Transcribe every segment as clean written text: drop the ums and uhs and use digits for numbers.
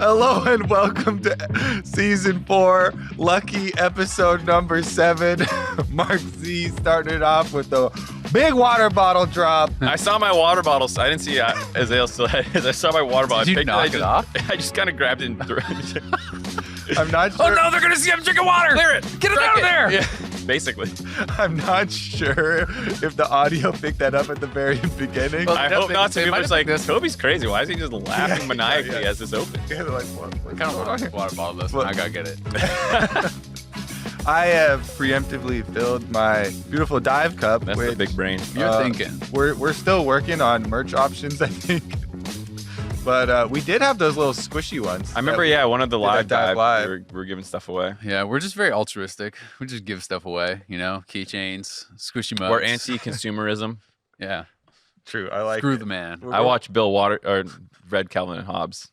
Hello and welcome to season 4, lucky episode number 7. MarkZ started off with the big water bottle drop. I saw my water bottle. So I didn't see Azael still had his. I saw my water bottle. Did you knock it off? I just kind of grabbed it and threw it. I'm not sure. Oh no, they're gonna see I'm drinking water! Clear it! Get it out of there! Yeah, basically. I'm not sure if the audio picked that up at the very beginning. Well, I hope not. So people are just like, this. Kobe's crazy. Why is he just laughing Yeah, maniacally yeah. as this opens? Yeah, they're like, what? I kind of want a water bottle this one. I gotta get it. I have preemptively filled my beautiful dive cup. That's which, the big brain. You're thinking. We're still working on merch options, I think. But we did have those little squishy ones. I remember, one of the live dive dive, live. we were giving stuff away. Yeah, we're just very altruistic. We just give stuff away, you know, keychains, squishy mugs. We're anti-consumerism. Yeah. True. I like Screw it. the man. I watched read Calvin and Hobbes.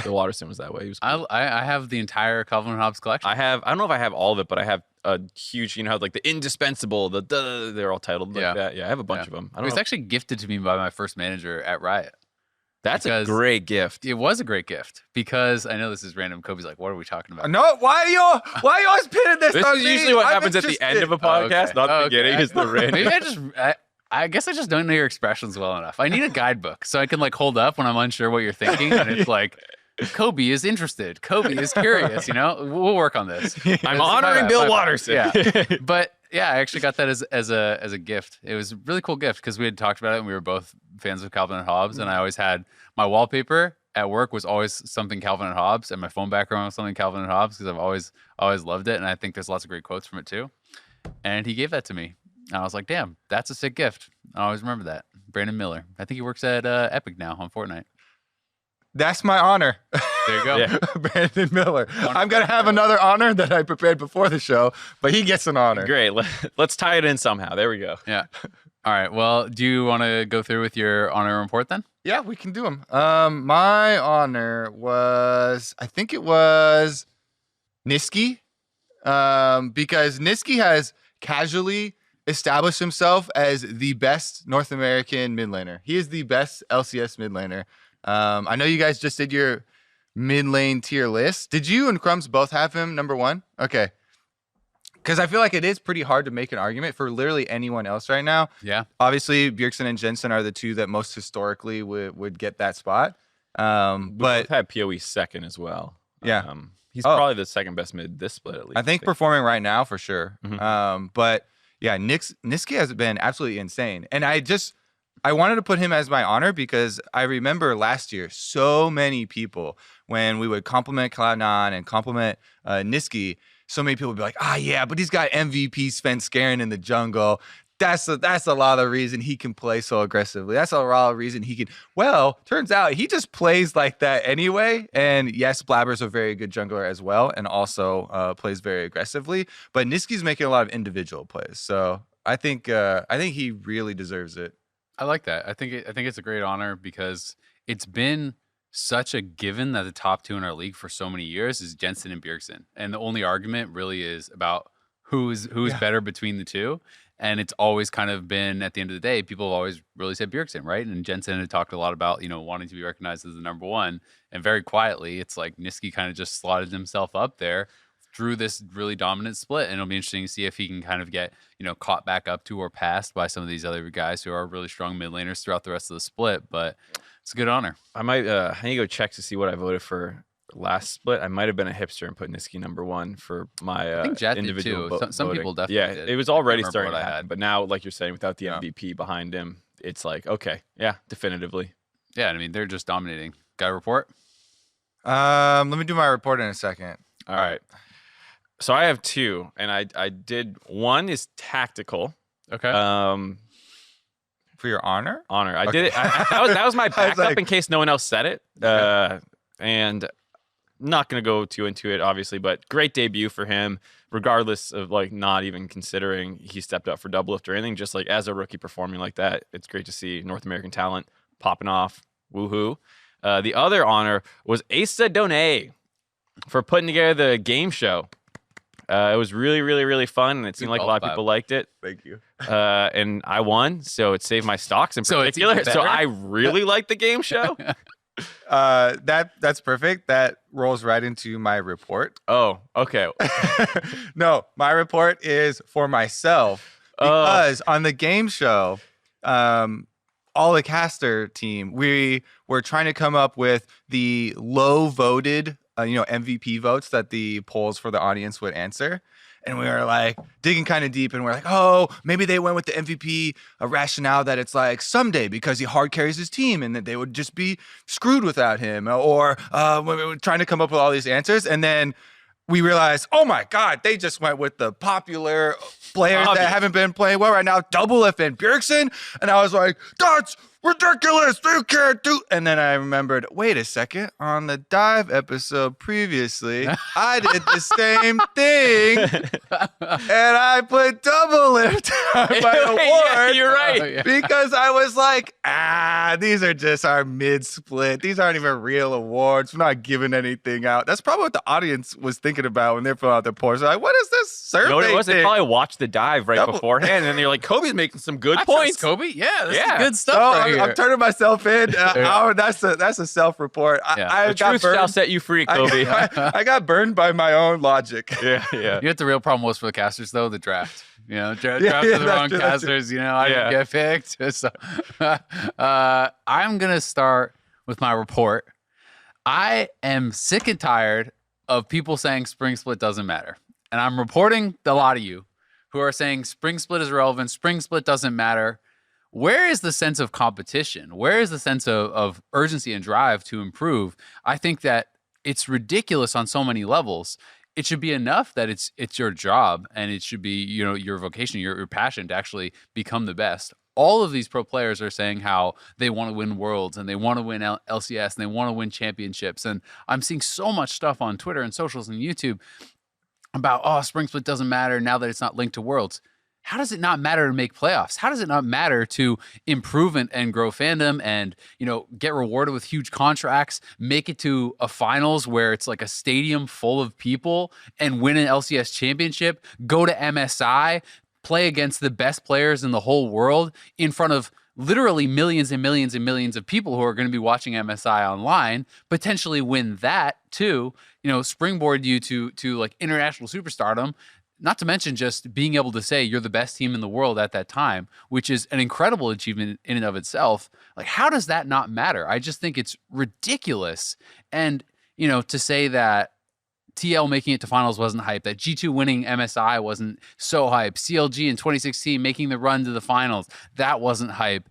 Bill Watterson was that way. He was cool. I have the entire Calvin and Hobbes collection. I don't know if I have all of it, but I have a huge, like the indispensable, they're all titled like that. Yeah, I have a bunch of them. I It don't was know. actually gifted to me by my first manager at Riot. That's a because great gift. It was a great gift because I know this is random. Kobe's like, what are we talking about? No, why are you always pinning this This on is me? usually what I'm happens at the end of a interested. podcast, not the beginning. Is the Maybe random. I guess I just don't know your expressions well enough. I need a guidebook so I can like hold up when I'm unsure what you're thinking, and it's like, Kobe is interested. Kobe is curious. You know, we'll work on this. I'm honoring Bill Watterson. Yeah, but yeah, I actually got that as a gift. It was a really cool gift because we had talked about it and we were both fans of Calvin and Hobbes, and I always had my wallpaper at work was always something Calvin and Hobbes, and my phone background was something Calvin and Hobbes because I've always loved it, and I think there's lots of great quotes from it too. And he gave that to me. And I was like, damn, that's a sick gift. I always remember that. Brandon Miller. I think he works at Epic now on Fortnite. That's my honor. There you go. Yeah. Brandon Miller. I'm going to have another honor that I prepared before the show, but he gets an honor. Great. Let's tie it in somehow. There we go. Yeah. All right. Well, do you want to go through with your honor report then? Yeah, we can do them. My honor was, I think it was Nisqy, because Nisqy has casually established himself as the best North American mid laner. He is the best LCS mid laner. I know you guys just did your mid lane tier list. Did you and Crumbs both have him number 1? Okay. Because I feel like it is pretty hard to make an argument for literally anyone else right now. Yeah. Obviously, Bjergsen and Jensen are the two that most historically would get that spot. But But I've had PoE second as well. Yeah. He's probably the second best mid this split at least. I think performing right now for sure. Mhm. But yeah, Nisqy has been absolutely insane. And I wanted to put him as my honor because I remember last year so many people when we would compliment Cloud9 and compliment Nisqy, so many people would be like, yeah, but he's got MVP Sven Skaren in the jungle. That's a lot of the reason he can play so aggressively. That's a lot of the reason he can. Well, turns out he just plays like that anyway. And yes, Blabber's a very good jungler as well, and also plays very aggressively. But Nisqy's making a lot of individual plays, so I think he really deserves it. I like that. I think it's a great honor because it's been such a given that the top 2 in our league for so many years is Jensen and Bjergsen. And the only argument really is about who's better between the two. And it's always kind of been, at the end of the day, people have always really said Bjergsen, right? And Jensen had talked a lot about, wanting to be recognized as the number 1. And very quietly, it's like Nisqy kind of just slotted himself up there through this really dominant split. And it'll be interesting to see if he can kind of get, caught back up to or passed by some of these other guys who are really strong mid laners throughout the rest of the split. But it's a good honor. I might I need to go check to see what I voted for last split. I might have been a hipster and put Nisqy number 1 for my I think Jet individual did too. Some voting. people definitely did. It was already I can't starting remember to what I happen. had. But now, like you're saying, without the MVP behind him, it's like, okay, yeah, definitively. Yeah, I mean, they're just dominating. Got a report? Let me do my report in a second. All right. So I have 2, and I did one is tactical. Okay. For your honor? Honor. I did it. That was my backup like- in case no one else said it. And not going to go too into it, obviously, but great debut for him, regardless of like not even considering he stepped up for double lift or anything. Just like as a rookie performing like that, it's great to see North American talent popping off. Woohoo. The other honor was Asa Donay for putting together the game show. It was really, really, really fun, and it seemed like a lot of people liked it. Thank you. And I won, so it saved my stocks in So it's particular. even So better? I really liked the game show. That's perfect. That rolls right into my report. Oh, okay. No, my report is for myself because on the game show, all the caster team, we were trying to come up with the low voted, MVP votes that the polls for the audience would answer. And we were like digging kind of deep, and we're like, oh, maybe they went with the MVP rationale that it's like someday because he hard carries his team and that they would just be screwed without him. Or we were trying to come up with all these answers. And then we realized, oh my God, they just went with the popular players that haven't been playing well right now, Doublelift and Bjergsen. And I was like, that's ridiculous. You can't do. And then I remembered, wait a second, on the dive episode previously, I did the same thing. And I put Doublelift on my award. Yeah, you're right. Because I was like, these are just our mid-split. These aren't even real awards. We're not giving anything out. That's probably what the audience was thinking about when they're filling out their polls. They're like, what is this survey? You know what it was? thing? They probably watched the dive right beforehand, and then they're like, Kobe's making some good I points. trust Kobe. Yeah, this is Yeah. good stuff Oh, right here. I'm turning myself in. That's a self-report. The truth shall set you free, Kobe. I got burned by my own logic. yeah. You know what the real problem was for the casters, though? The draft. Draft for the that's wrong true, that's casters. I didn't get picked. So, I'm going to start with my report. I am sick and tired of people saying spring split doesn't matter. And I'm reporting a lot of you who are saying spring split is irrelevant, spring split doesn't matter. Where is the sense of competition? Where is the sense of urgency and drive to improve? I think that it's ridiculous on so many levels. It should be enough that it's your job, and it should be your vocation, your passion to actually become the best. All of these pro players are saying how they want to win worlds and they want to win LCS and they want to win championships. And I'm seeing so much stuff on Twitter and socials and YouTube about, spring split doesn't matter now that it's not linked to worlds. How does it not matter to make playoffs? How does it not matter to improve and grow fandom and, get rewarded with huge contracts, make it to a finals where it's like a stadium full of people and win an LCS championship, go to MSI, play against the best players in the whole world in front of literally millions and millions and millions of people who are going to be watching MSI online, potentially win that too, springboard you to like international superstardom. Not to mention just being able to say you're the best team in the world at that time, which is an incredible achievement in and of itself. Like, how does that not matter? I just think it's ridiculous. And, to say that TL making it to finals wasn't hype, that G2 winning MSI wasn't so hype, CLG in 2016 making the run to the finals, that wasn't hype.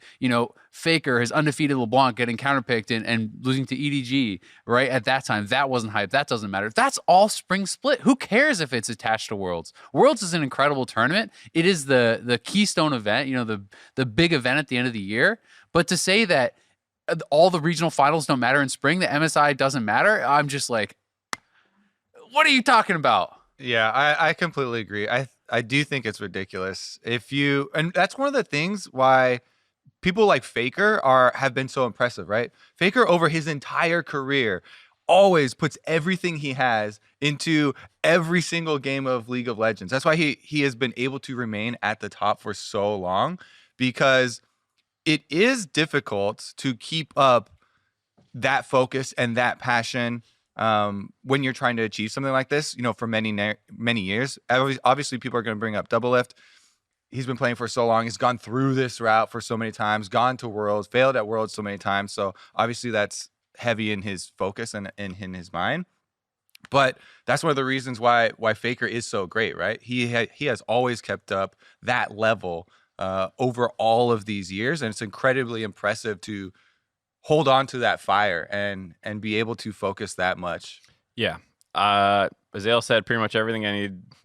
Faker, his undefeated LeBlanc getting counterpicked and losing to EDG right at that time, that wasn't hype. That doesn't matter. That's all spring split. Who cares if it's attached to Worlds? Worlds is an incredible tournament. It is the keystone event, the big event at the end of the year. But to say that all the regional finals don't matter in spring, the MSI doesn't matter, I'm just like, what are you talking about? Yeah, I completely agree. I do think it's ridiculous. And that's one of the things why people like Faker have been so impressive, right? Faker over his entire career always puts everything he has into every single game of League of Legends. That's why he has been able to remain at the top for so long, because it is difficult to keep up that focus and that passion when you're trying to achieve something like this, for many years. Obviously, people are going to bring up Doublelift. He's been playing for so long. He's gone through this route for so many times, gone to Worlds, failed at Worlds so many times. So obviously that's heavy in his focus and in his mind. But that's one of the reasons why Faker is so great, right? He has always kept up that level over all of these years, and it's incredibly impressive to hold on to that fire and be able to focus that much. Yeah. Azael said pretty much everything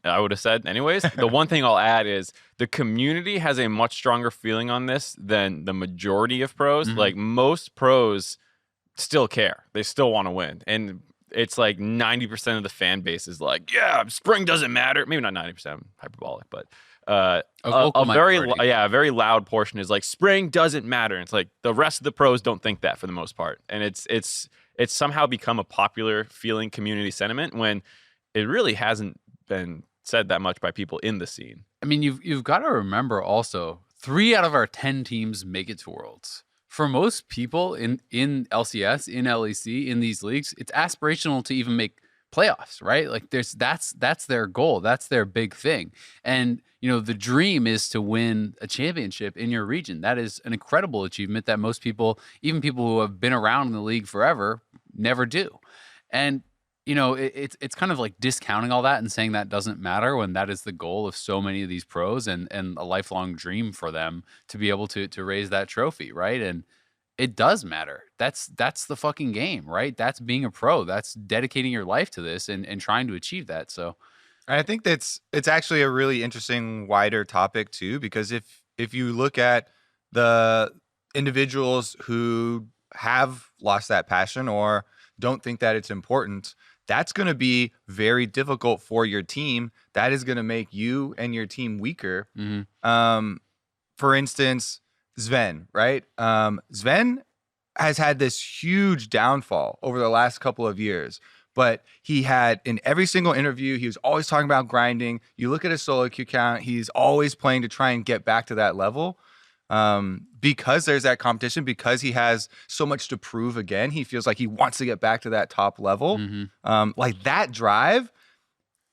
I would have said anyways. The one thing I'll add is the community has a much stronger feeling on this than the majority of pros. Mm-hmm. Like, most pros still care. They still want to win. And it's like 90% of the fan base is like, yeah, spring doesn't matter. Maybe not 90%, I'm hyperbolic, but a very loud portion is like, spring doesn't matter. And it's like the rest of the pros don't think that for the most part. And it's somehow become a popular feeling community sentiment when it really hasn't been said that much by people in the scene. I mean, you've got to remember also, 3 out of our 10 teams make it to Worlds. for most people in LCS, in LEC, in these leagues, it's aspirational to even make playoffs, right? Like that's their goal. That's their big thing. And the dream is to win a championship in your region. That is an incredible achievement that most people, even people who have been around in the league forever, never do. And it's kind of like discounting all that and saying that doesn't matter when that is the goal of so many of these pros and a lifelong dream for them to be able to raise that trophy, right? And it does matter. That's the fucking game, right? That's being a pro. That's dedicating your life to this and trying to achieve that. So I think it's actually a really interesting wider topic too, because if you look at the individuals who have lost that passion or don't think that it's important, that's going to be very difficult for your team. That is going to make you and your team weaker. For instance, Sven, right? Sven has had this huge downfall over the last couple of years, but he had in every single interview, he was always talking about grinding. You look at his solo queue count, he's always playing to try and get back to that level. Because there's that competition, because he has so much to prove again, he feels like he wants to get back to that top level. Like that drive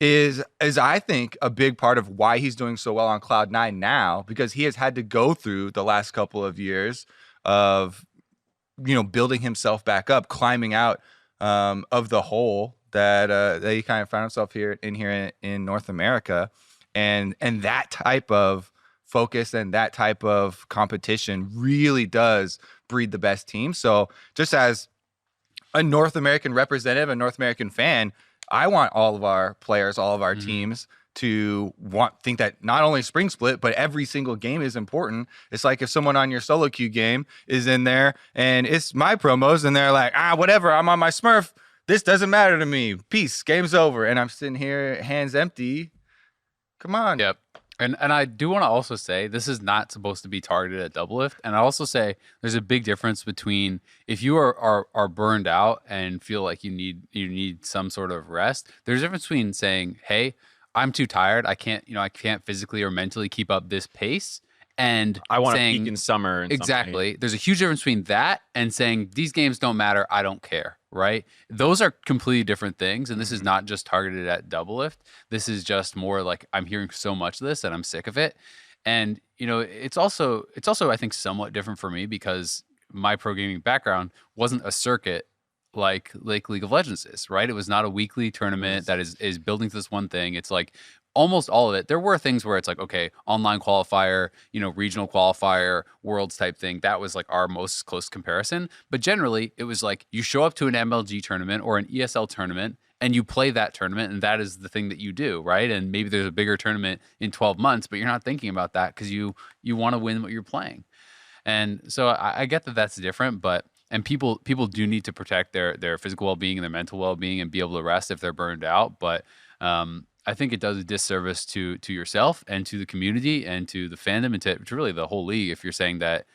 is I think a big part of why he's doing so well on Cloud9 now, because he has had to go through the last couple of years of building himself back up, climbing out of the hole that he kind of found himself here in North America, and that type of focus and that type of competition really does breed the best team. So just as a North American representative, a North American fan, I want all of our players, all of our teams to think that not only Spring Split, but every single game is important. It's like if someone on your solo queue game is in there and it's my promos and they're like, whatever, I'm on my Smurf. This doesn't matter to me. Peace, game's over. And I'm sitting here hands empty. Come on. Yep. And I do want to also say this is not supposed to be targeted at Doublelift. And I also say there's a big difference between if you are burned out and feel like you need some sort of rest. There's a difference between saying, hey, I'm too tired. I can't physically or mentally keep up this pace. And I want to peak in summer. Exactly. There's a huge difference between that and saying these games don't matter. I don't care. Right. Those are completely different things. And this is not just targeted at Doublelift. This is just more like I'm hearing so much of this and I'm sick of it. And, it's also, I think, somewhat different for me because my pro gaming background wasn't a circuit like League of Legends is, right? It was not a weekly tournament that is building to this one thing. It's like almost all of it. There were things where it's like, okay, online qualifier, regional qualifier, worlds type thing. That was like our most close comparison. But generally, it was like you show up to an MLG tournament or an ESL tournament and you play that tournament, and that is the thing that you do, right? And maybe there's a bigger tournament in 12 months, but you're not thinking about that because you want to win what you're playing. And so I get that that's different, but people do need to protect their physical well-being and their mental well-being and be able to rest if they're burned out. But I think it does a disservice to yourself and to the community and to the fandom and to really the whole league if you're saying that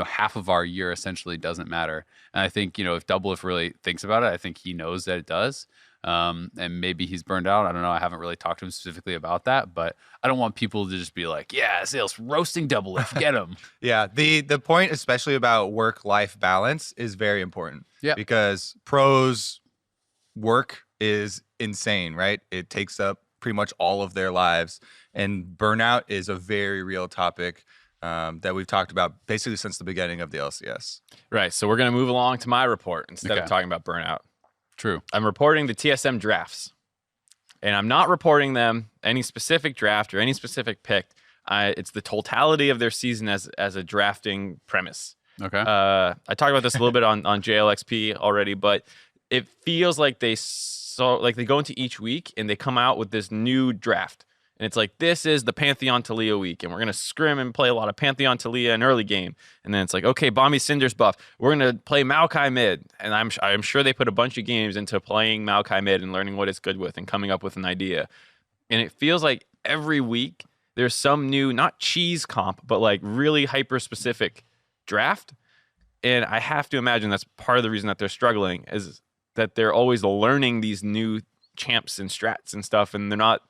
half of our year essentially doesn't matter. And I think if Doublelift really thinks about it, I think he knows that it does. And maybe he's burned out. I don't know. I haven't really talked to him specifically about that, but I don't want people to just be like, yeah, Azael's roasting Doublelift, get him. Yeah, the point especially about work-life balance is very important. Yeah, because pros work is insane, right? It takes up pretty much all of their lives, and burnout is a very real topic that we've talked about basically since the beginning of the LCS. Right. So we're going to move along to my report instead of talking about burnout. True. I'm reporting the TSM drafts, and I'm not reporting them any specific draft or any specific pick. It's the totality of their season as a drafting premise. Okay. I talked about this a little bit on JLXP already, but it feels like they go into each week and they come out with this new draft. And it's like, this is the Pantheon Talia week, and we're going to scrim and play a lot of Pantheon Talia in early game. And then it's like, okay, Bombi Cinder's buff. We're going to play Maokai mid. And I'm sure they put a bunch of games into playing Maokai mid and learning what it's good with and coming up with an idea. And it feels like every week there's some new, not cheese comp, but like really hyper-specific draft. And I have to imagine that's part of the reason that they're struggling is that they're always learning these new champs and strats and stuff, and they're not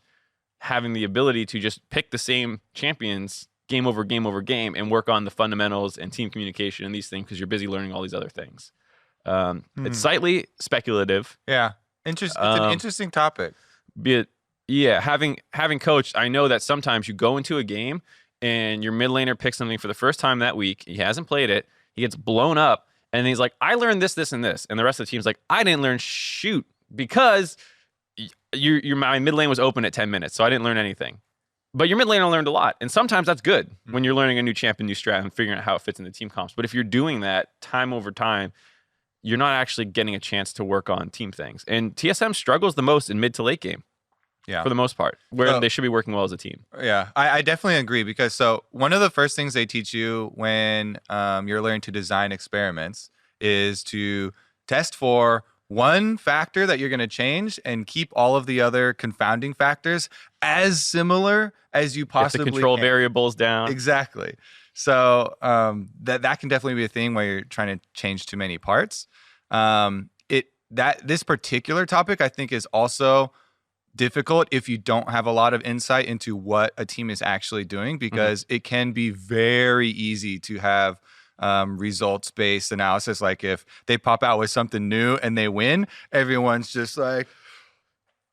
having the ability to just pick the same champions game over game over game and work on the fundamentals and team communication and these things because you're busy learning all these other things. It's slightly speculative. Yeah. It's an interesting topic. Having coached, I know that sometimes you go into a game and your mid laner picks something for the first time that week. He hasn't played it. He gets blown up. And he's like, I learned this, this, and this. And the rest of the team's like, I didn't learn shoot because my mid lane was open at 10 minutes. So I didn't learn anything. But your mid laner learned a lot. And sometimes that's good when you're learning a new champion, new strat, and figuring out how it fits in the team comps. But if you're doing that time over time, you're not actually getting a chance to work on team things. And TSM struggles the most in mid to late game. Yeah. For the most part, where they should be working well as a team. Yeah, I definitely agree because so one of the first things they teach you when you're learning to design experiments is to test for one factor that you're going to change and keep all of the other confounding factors as similar as you possibly can. To control can. Variables down. Exactly. So that can definitely be a thing where you're trying to change too many parts. This particular topic I think is also difficult if you don't have a lot of insight into what a team is actually doing, because it can be very easy to have results-based analysis. Like if they pop out with something new and they win, everyone's just like,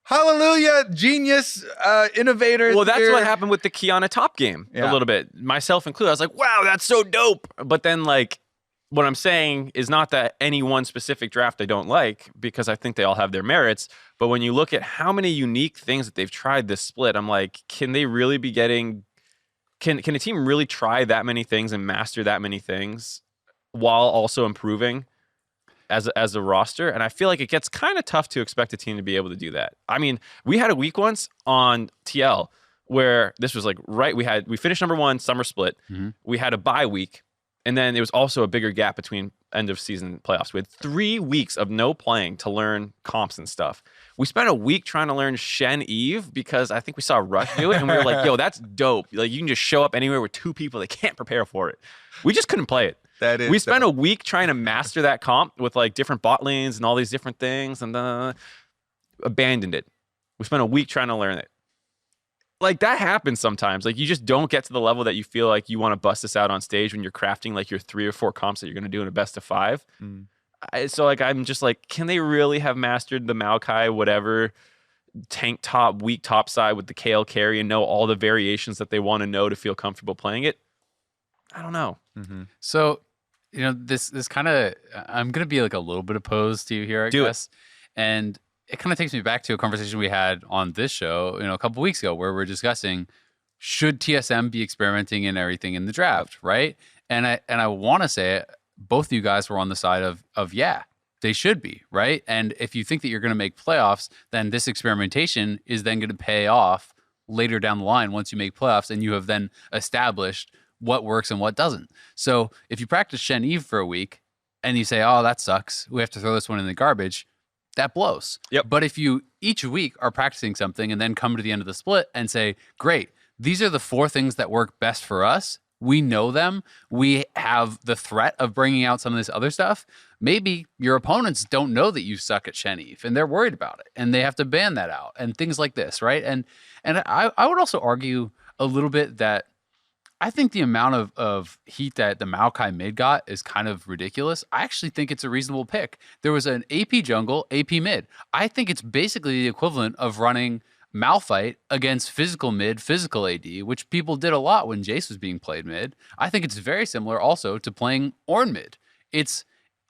hallelujah, genius, innovators. Well, that's here. what happened with the Kiana top game a little bit, myself included. I was like, wow, that's so dope. But then like, what I'm saying is not that any one specific draft I don't like, because I think they all have their merits. But when you look at how many unique things that they've tried this split, I'm like, can they really be getting... Can a team really try that many things and master that many things while also improving as a roster? And I feel like it gets kind of tough to expect a team to be able to do that. I mean, we had a week once on TL where this was like, we finished number 1 summer split. We had a bye week. And then there was also a bigger gap between end of season playoffs. We had 3 weeks of no playing to learn comps and stuff. We spent a week trying to learn Shen Eve because I think we saw Rush do it. And we were like, yo, that's dope. Like you can just show up anywhere with 2 people that can't prepare for it. We just couldn't play it. We spent a week trying to master that comp with like different bot lanes and all these different things and abandoned it. We spent a week trying to learn it. Like that happens sometimes. Like you just don't get to the level that you feel like you want to bust this out on stage when you're crafting like your 3 or 4 comps that you're going to do in a best of 5. So like I'm just like, can they really have mastered the Maokai whatever tank top, weak top side with the KL carry and know all the variations that they want to know to feel comfortable playing it? I don't know. So, you know, this kind of, I'm going to be like a little bit opposed to you here, I guess. And it kind of takes me back to a conversation we had on this show, you know, a couple weeks ago where we're discussing, should TSM be experimenting in everything in the draft, right? And I want to say it, both of you guys were on the side of yeah, they should be, right? And if you think that you're going to make playoffs, then this experimentation is then going to pay off later down the line once you make playoffs and you have then established what works and what doesn't. So if you practice Shen Eve for a week and you say, oh, that sucks, we have to throw this one in the garbage, that blows. But if you each week are practicing something and then come to the end of the split and say, great, these are the 4 things that work best for us. We know them. We have the threat of bringing out some of this other stuff. Maybe your opponents don't know that you suck at Shen Eve and they're worried about it and they have to ban that out and things like this, right? And I would also argue a little bit that I think the amount of heat that the Maokai mid got is kind of ridiculous. I actually think it's a reasonable pick. There was an AP jungle, AP mid. I think it's basically the equivalent of running Malphite against physical mid, physical AD, which people did a lot when Jace was being played mid. I think it's very similar also to playing Ornn mid. It's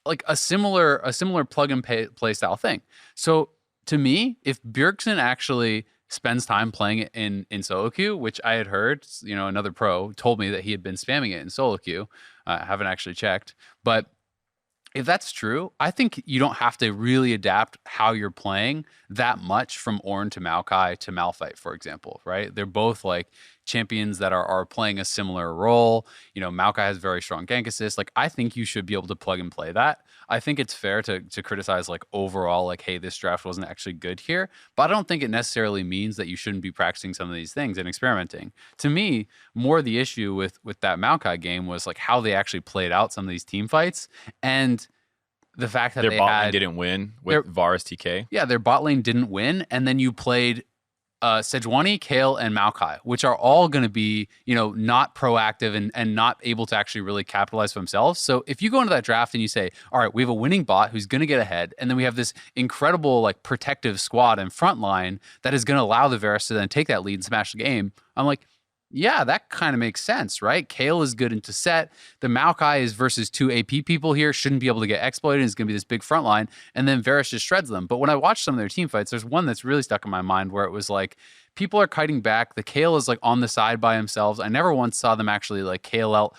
like a similar plug and play style thing. So to me, if Bjergsen actually spends time playing it in solo queue, which I had heard, you know, another pro told me that he had been spamming it in solo queue. I haven't actually checked, but if that's true, I think you don't have to really adapt how you're playing that much from Ornn to Maokai to Malphite, for example, right? They're both like champions that are playing a similar role. You know, Maokai has very strong gank assist. Like, I think you should be able to plug and play that. I think it's fair to criticize like overall, like, hey, this draft wasn't actually good here, but I don't think it necessarily means that you shouldn't be practicing some of these things and experimenting. To me, more the issue with that Maokai game was like how they actually played out some of these team fights and the fact that their bot lane didn't win with Varus TK. Yeah, their bot lane didn't win, and then you played Sejuani, Kale, and Maokai, which are all going to be, not proactive and not able to actually really capitalize for themselves. So if you go into that draft and you say, all right, we have a winning bot who's going to get ahead, and then we have this incredible like protective squad and front line that is going to allow the Varus to then take that lead and smash the game, I'm like, yeah, that kind of makes sense, right? Kale is good into set. The Maokai is versus 2 AP people here, shouldn't be able to get exploited. It's going to be this big front line. And then Varus just shreds them. But when I watched some of their team fights, there's one that's really stuck in my mind where it was like, people are kiting back. The Kale is like on the side by themselves. I never once saw them actually like Kale out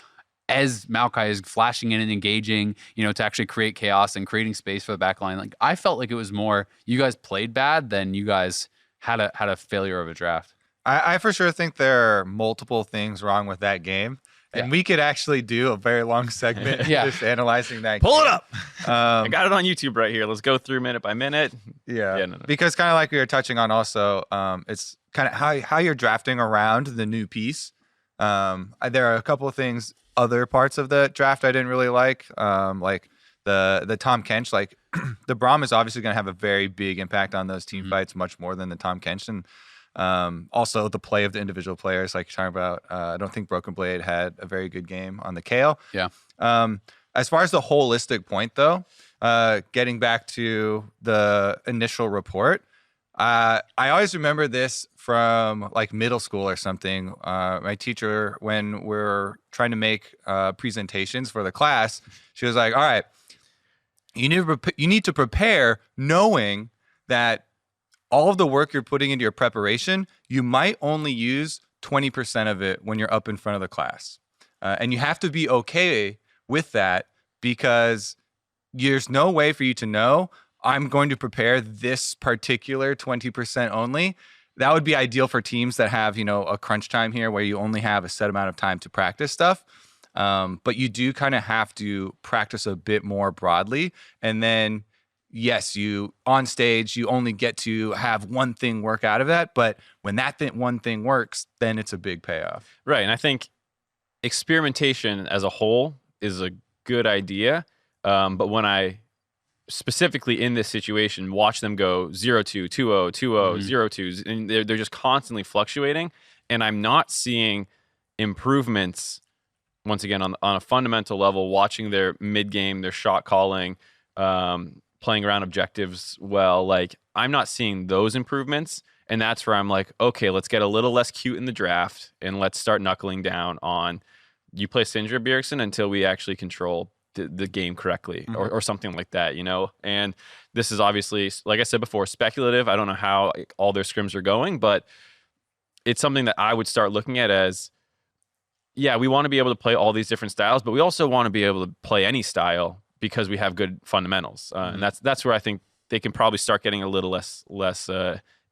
as Maokai is flashing in and engaging, to actually create chaos and creating space for the back line. Like, I felt like it was more, you guys played bad than you guys had a failure of a draft. I for sure think there are multiple things wrong with that game. And we could actually do a very long segment just analyzing that Pull game. it up. I got it on YouTube right here. Let's go through minute by minute. Yeah. Because kind of like we were touching on also, it's kind of how you're drafting around the new piece. There are a couple of things, other parts of the draft I didn't really like the Tom Kench. Like the Braum is obviously going to have a very big impact on those team fights, much more than the Tom Kench. And also the play of the individual players, like you're talking about. I don't think Broken Blade had a very good game on the Kale. Yeah. As far as the holistic point, though, getting back to the initial report, I always remember this from like middle school or something. My teacher, when we're trying to make presentations for the class, she was like, "All right, you need to prepare knowing that all of the work you're putting into your preparation, you might only use 20% of it when you're up in front of the class. And you have to be okay with that because there's no way for you to know, I'm going to prepare this particular 20% only. That would be ideal for teams that have, a crunch time here where you only have a set amount of time to practice stuff. But you do kind of have to practice a bit more broadly. And then yes, you on stage, you only get to have one thing work out of that. But when that one thing works, then it's a big payoff. Right. And I think experimentation as a whole is a good idea. But when I specifically in this situation watch them go 0-2, 2-0, 2-0, 0-2, and they're just constantly fluctuating. And I'm not seeing improvements, once again, on a fundamental level, watching their mid-game, their shot calling, playing around objectives well. Like, I'm not seeing those improvements. And that's where I'm like, okay, let's get a little less cute in the draft and let's start knuckling down on you play Syndra Bjergsen until we actually control the game correctly or something like that, And this is obviously, like I said before, speculative. I don't know how all their scrims are going, but it's something that I would start looking at as, yeah, we want to be able to play all these different styles, but we also want to be able to play any style because we have good fundamentals. And that's where I think they can probably start getting a little less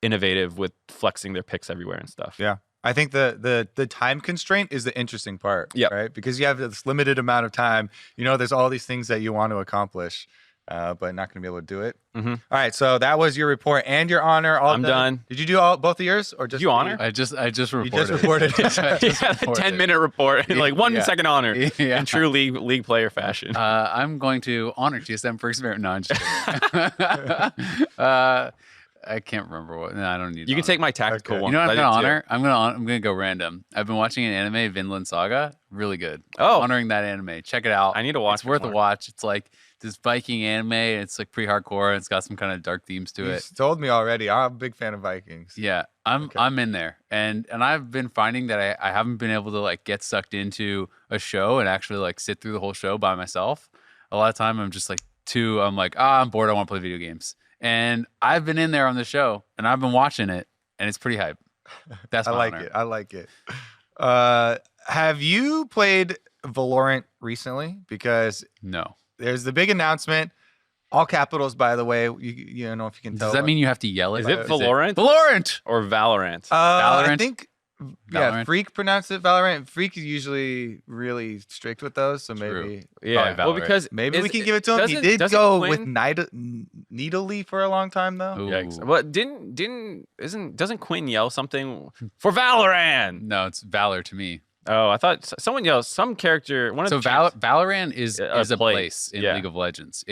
innovative with flexing their picks everywhere and stuff. Yeah. I think the time constraint is the interesting part, right? Because you have this limited amount of time. There's all these things that you want to accomplish, but not going to be able to do it. All right, so that was your report and your honor. I'm done. Did you do both of yours or just you honor? I just reported. You just reported. Yeah, 10-minute report, like 1 second honor in true league player fashion. I'm going to honor GSM for experiment. No, I'm just kidding. I can't remember what. No, I don't need. You can take my tactical one. You know what I'm gonna honor? I'm gonna go random. I've been watching an anime, Vinland Saga. Really good. Oh, honoring that anime. Check it out. I need to watch. It's worth a watch. It's like this Viking anime. It's like pretty hardcore. It's got some kind of dark themes to it. You told me already. I'm a big fan of Vikings. Yeah, I'm in there, and I've been finding that I haven't been able to like get sucked into a show and actually like sit through the whole show by myself. A lot of time I'm just like I'm like I'm bored. I want to play video games. And I've been in there on the show, and I've been watching it, and it's pretty hype. That's my honor. I like it. Have you played Valorant recently? Because no, there's the big announcement. All capitals, by the way. You know if you can tell. Does that mean you have to yell it? Is it Valorant? Valorant or Valorant? Valorant. I think. Valorant. Yeah, Freak pronounced it Valorant. Freak is usually really strict with those, so maybe well, because maybe we can give it to him. He did go with Needly for a long time though. Yikes. Well, doesn't Quinn yell something for Valorant? No, it's Valor to me. Oh, I thought someone yells some character. Valorant is a place in Yeah. League of Legends.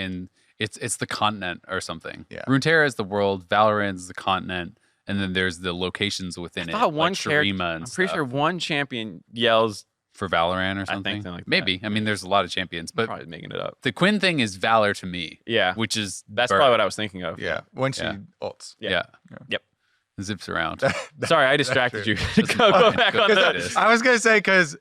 It's the continent or something. Yeah. Runeterra is the world. Valorant is the continent. and then there's the locations within it. I thought one like character. Shurima and I'm pretty stuff. sure one champion yells. For Valorant or I think something. something like that. Maybe. I mean, there's a lot of champions, but Probably making it up. the Quinn thing is Valor to me, Yeah, which is that's Bird. probably what I was thinking of. Yeah. When she Yeah. ults. Yeah. Yep. Zips around. Sorry, I distracted you. That's go fine. back Go on ahead. the. I was gonna say because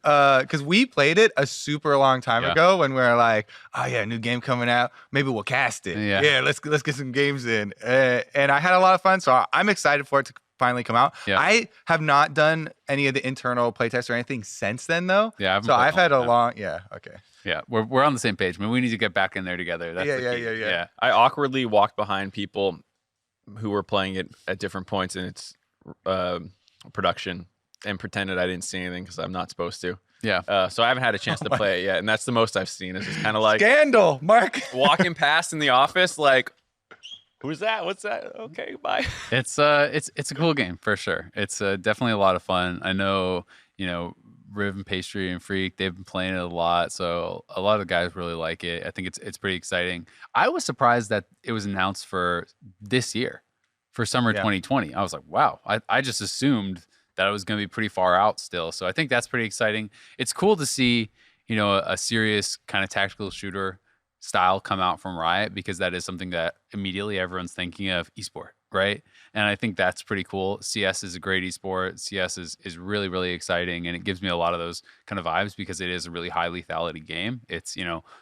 we played it a super long time Yeah. ago when we were like, oh yeah, new game coming out, maybe we'll cast it. Yeah. Let's get some games in, and I had a lot of fun, so I'm excited for it to finally come out. Yeah. I have not done any of the internal playtests or anything since then though. Yeah, I haven't so played I've had a time. long okay. Yeah, we're on the same page. I mean, we need to get back in there together. That's the key. Yeah. I awkwardly walked behind people who were playing it at different points in its production and pretended I didn't see anything because I'm not supposed to. Yeah. So I haven't had a chance to play it yet, and that's the most I've seen. It's just kind of like Scandal, Mark. walking past in the office, like, who's that? What's that? Okay, bye. It's a cool game for sure. It's definitely a lot of fun. I know, Riv and Pastry and Freak, they've been playing it a lot, so a lot of guys really like it. I think it's pretty exciting. I was surprised that it was announced for this year, for summer 2020. I was like, wow. I just assumed that it was going to be pretty far out still. So I think that's pretty exciting. It's cool to see, a serious kind of tactical shooter style come out from Riot, because that is something that immediately everyone's thinking of esport, right? And I think that's pretty cool. CS is a great esport. CS is really, really exciting, and it gives me a lot of those kind of vibes because it is a really high lethality game. It's,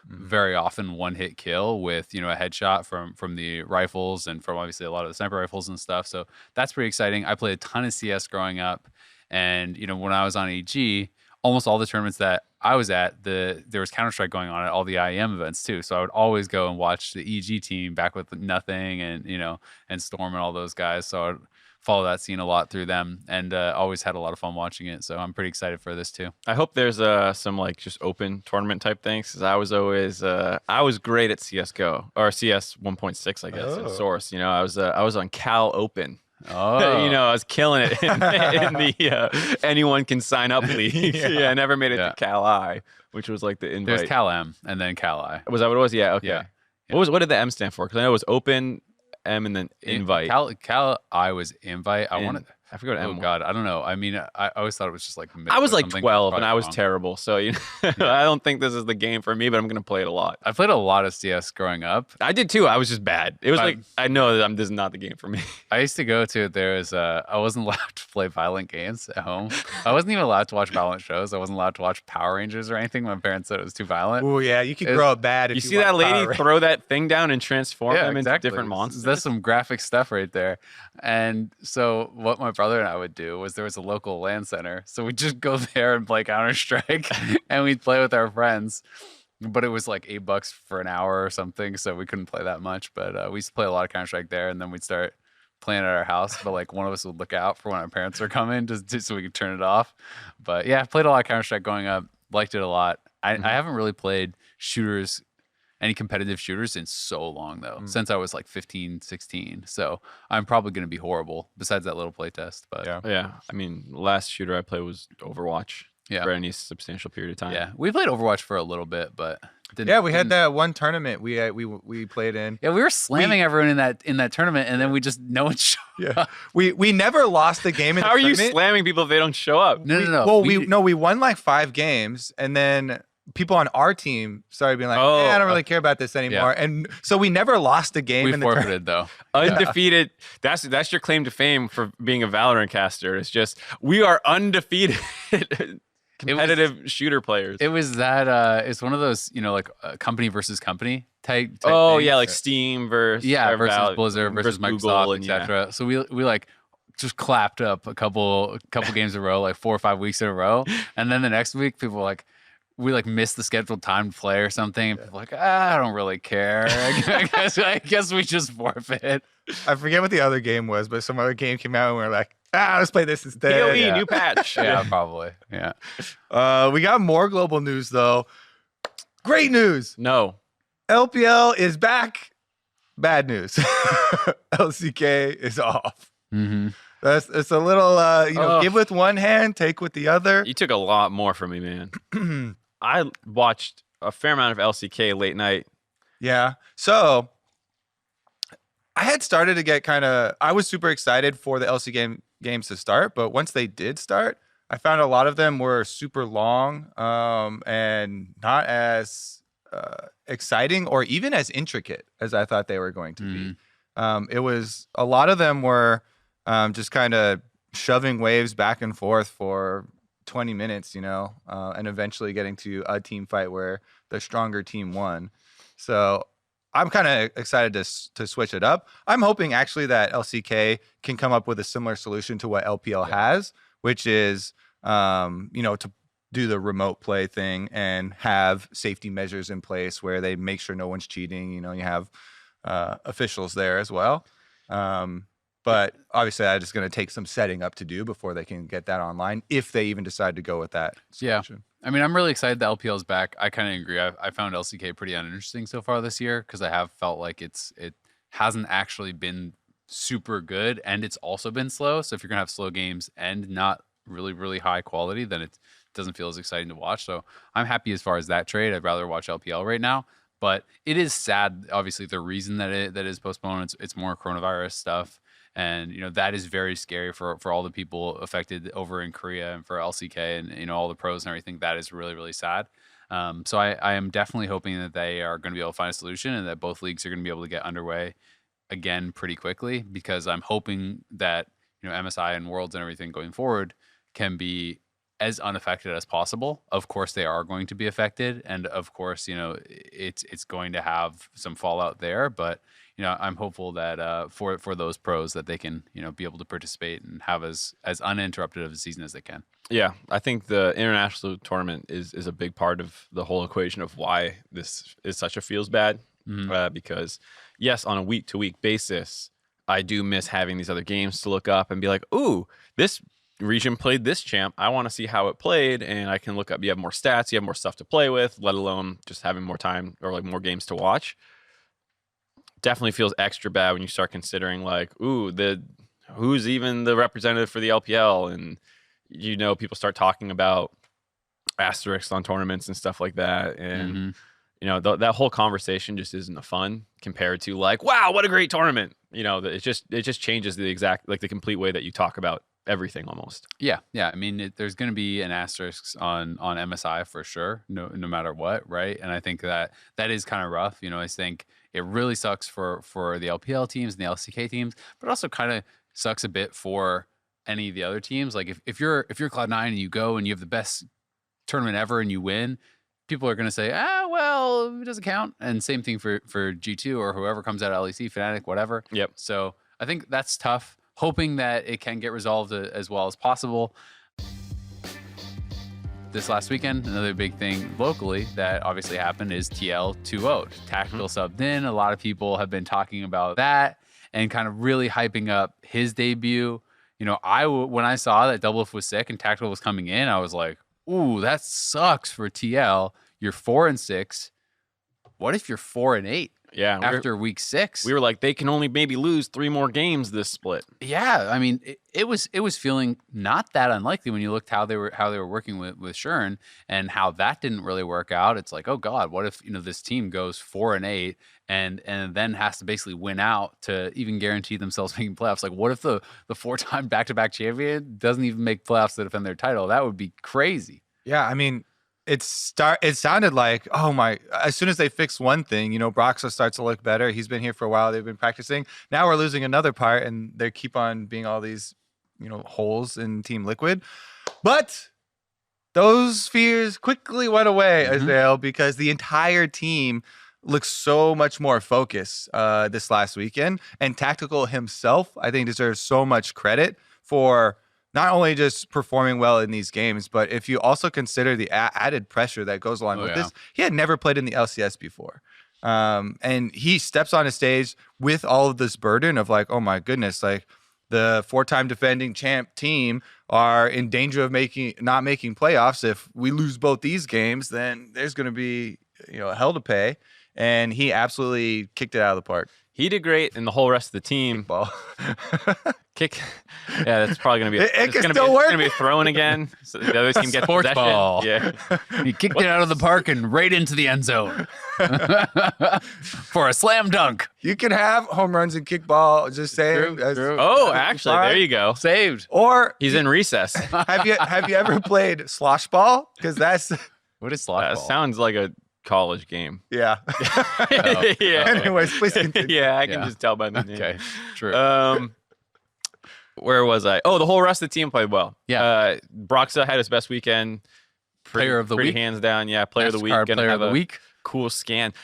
very often one hit kill with, a headshot from the rifles and from obviously a lot of the sniper rifles and stuff. So that's pretty exciting. I played a ton of CS growing up, and, when I was on AG, almost all the tournaments that I was at, there was Counter-Strike going on at all the IEM events too. So I would always go and watch the EG team back with Nothing and, and Storm and all those guys. So I would follow that scene a lot through them, and always had a lot of fun watching it. So I'm pretty excited for this too. I hope there's some like just open tournament type things, because I was always I was great at CS:GO or CS 1.6, I guess, in Source. I was on Cal Open. Oh, I was killing it in the anyone can sign up league. I never made it to Cal I, which was like the invite. there's Cal M and then Cal I. Was that what it was? Yeah. Okay. Yeah. What did the M stand for? Because I know it was open, M, and then invite. Cal I was invite. I forgot what Oh M was. God, I don't know. I mean, I always thought it was just like mid I was or like something. 12 and Probably I was wrong. terrible. So I don't think this is the game for me, but I'm gonna play it a lot. I played a lot of CS growing up. I did too. I was just bad. It was But- like I know that this is not the game for me. I used to go to I wasn't allowed to play violent games at home. I wasn't even allowed to watch violent shows. I wasn't allowed to watch Power Rangers or anything. My parents said it was too violent. Oh yeah, you could grow up bad if You you see that watch Power lady Rangers. throw that thing down and transform them into different monsters? That's some graphic stuff right there. And so what my brother and I would do was there was a local LAN center. So we'd just go there and play Counter-Strike and we'd play with our friends. But it was like $8 for an hour or something. So we couldn't play that much. But we used to play a lot of Counter-Strike there. And then we'd start playing at our house. But like one of us would look out for when our parents were coming just so we could turn it off. But yeah, I played a lot of Counter-Strike growing up. Liked it a lot. I haven't really played shooters, any competitive shooters in so long though, since I was like 15, 16. So I'm probably going to be horrible besides that little playtest. But Yeah. I mean, last shooter I played was Overwatch for any substantial period of time. yeah, we played Overwatch for a little bit, but We had that one tournament we played in. Yeah, we were slamming everyone in that tournament, and then we just no one showed up. We never lost a game in How the are you tournament. slamming people if they don't show up? No. Well, we won like 5 games, and then people on our team started being like, I don't really care about this anymore. And so we never lost a game We in the forfeited though. Undefeated. That's your claim to fame for being a Valorant caster. It's just we are undefeated competitive shooter players. It was that it's one of those like company versus company type Oh things. yeah, like Steam versus versus Blizzard versus Google Microsoft, and etc. So we like just clapped up a couple games in a row, like 4 or 5 weeks in a row, and then the next week people were like, we like missed the scheduled time to play or something. And people were like, I don't really care. I guess we just forfeit. I forget what the other game was, but some other game came out and we were like, let's play this instead. PoE new patch. Yeah, probably. Yeah. We got more global news though. Great news. No. LPL is back. Bad news. LCK is off. Mm-hmm. It's a little, give with one hand, take with the other. You took a lot more from me, man. I watched a fair amount of LCK late night. Yeah. So I had started to get I was super excited for the games to start, but once they did start, I found a lot of them were super long and not as exciting or even as intricate as I thought they were going to be. It was a lot of them were just kind of shoving waves back and forth for 20 minutes, and eventually getting to a team fight where the stronger team won. So I'm kind of excited to switch it up. I'm hoping actually that LCK can come up with a similar solution to what LPL has, which is, to do the remote play thing and have safety measures in place where they make sure no one's cheating. You have officials there as well. But obviously that is going to take some setting up to do before they can get that online, if they even decide to go with that solution. Yeah. I mean, I'm really excited that LPL is back. I kind of agree. I found LCK pretty uninteresting so far this year because I have felt like it hasn't actually been super good, and it's also been slow. So if you're going to have slow games and not really, really high quality, then it doesn't feel as exciting to watch. So I'm happy as far as that trade. I'd rather watch LPL right now. But it is sad, obviously, the reason that it is postponed. It's more coronavirus stuff. And, that is very scary for all the people affected over in Korea and for LCK and, all the pros and everything. That is really, really sad. So I am definitely hoping that they are going to be able to find a solution and that both leagues are going to be able to get underway again pretty quickly, because I'm hoping that, MSI and Worlds and everything going forward can be as unaffected as possible. Of course, they are going to be affected. And of course, it's going to have some fallout there. But, I'm hopeful that for those pros that they can, be able to participate and have as uninterrupted of a season as they can. Yeah, I think the international tournament is a big part of the whole equation of why this is such a feels bad. Because, yes, on a week-to-week basis, I do miss having these other games to look up and be like, ooh, this region played this champ. I want to see how it played, and I can look up. You have more stats, you have more stuff to play with, let alone just having more time or like more games to watch. Definitely feels extra bad when you start considering like, ooh, who's even the representative for the LPL, and people start talking about asterisks on tournaments and stuff like that, and that whole conversation just isn't fun compared to like, wow, what a great tournament. It just changes the exact, like the complete way that you talk about everything almost. Yeah. I mean, there's going to be an asterisk on MSI for sure, no matter what, right? And I think that is kind of rough. I think it really sucks for the LPL teams and the LCK teams, but also kind of sucks a bit for any of the other teams. Like if you're Cloud9 and you go and you have the best tournament ever and you win, people are going to say, well, it doesn't count. And same thing for G2 or whoever comes out of LEC, Fnatic, whatever. Yep. So I think that's tough. Hoping that it can get resolved as well as possible. This last weekend, another big thing locally that obviously happened is TL 2-0. Tactical subbed in. A lot of people have been talking about that and kind of really hyping up his debut. When I saw that Doublelift was sick and Tactical was coming in, I was like, ooh, that sucks for TL. You're 4-6. What if you're 4-8? Yeah, after week 6, we were like, they can only maybe lose 3 more games this split. Yeah, I mean, it was feeling not that unlikely when you looked how they were working with Shern and how that didn't really work out. It's like, oh God, what if this team goes 4-8 and then has to basically win out to even guarantee themselves making playoffs? Like, what if the 4-time back-to-back champion doesn't even make playoffs to defend their title? That would be crazy. Yeah, I mean, it sounded like, oh my, as soon as they fix one thing, Broxa starts to look better. He's been here for a while. They've been practicing. Now we're losing another part, and they keep on being all these, holes in Team Liquid. But those fears quickly went away, Azael, because the entire team looks so much more focused this last weekend. And Tactical himself, I think, deserves so much credit for not only just performing well in these games, but if you also consider the added pressure that goes along with this, he had never played in the LCS before. And he steps on a stage with all of this burden of like, oh my goodness, like the 4-time defending champ team are in danger of not making playoffs. If we lose both these games, then there's going to be, hell to pay. and he absolutely kicked it out of the park. He did great, and the whole rest of the team Ball. kick. Yeah, that's probably gonna be. It it's can gonna still be, work. It's gonna be thrown again. So the other team gets Sports possession. ball. Yeah. He kicked it out of the park and right into the end zone for a slam dunk. You can have home runs and kickball. Just saying. True, true. Oh, actually, fine. there you go. Saved. Or He's in recess. have you ever played slosh ball? Because that's What is slosh ball? Sounds like a college game. yeah. Yeah. Anyways, please continue. Yeah, I can Yeah. just tell by the name. Okay, true. Where was I? Oh, the whole rest of the team played well. Yeah. MarkZ had his best weekend. Player of the pretty week? hands down. Yeah, player of the week. NASCAR Gonna player have of the a week. cool scan.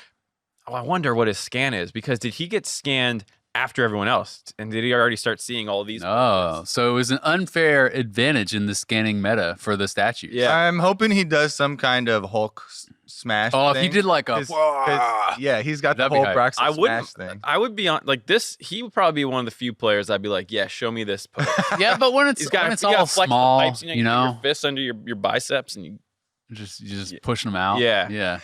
Oh, I wonder what his scan is, because did he get scanned after everyone else? And did he already start seeing all these? Oh, so it was an unfair advantage in the scanning meta for the statues. Yeah. I'm hoping he does some kind of Hulk smash. Oh, if he thing. did like a 'Cause, yeah, he's got the That'd be whole hype. Broxton I smash wouldn't. thing. I would be on like this. He would probably be one of the few players I'd be like, yeah, show me this. Pose. yeah, but when it's He's got, when it's you gotta all flex the small, pipes, you get your know, fists under your biceps, and you. you're just pushing them out. Yeah. yeah.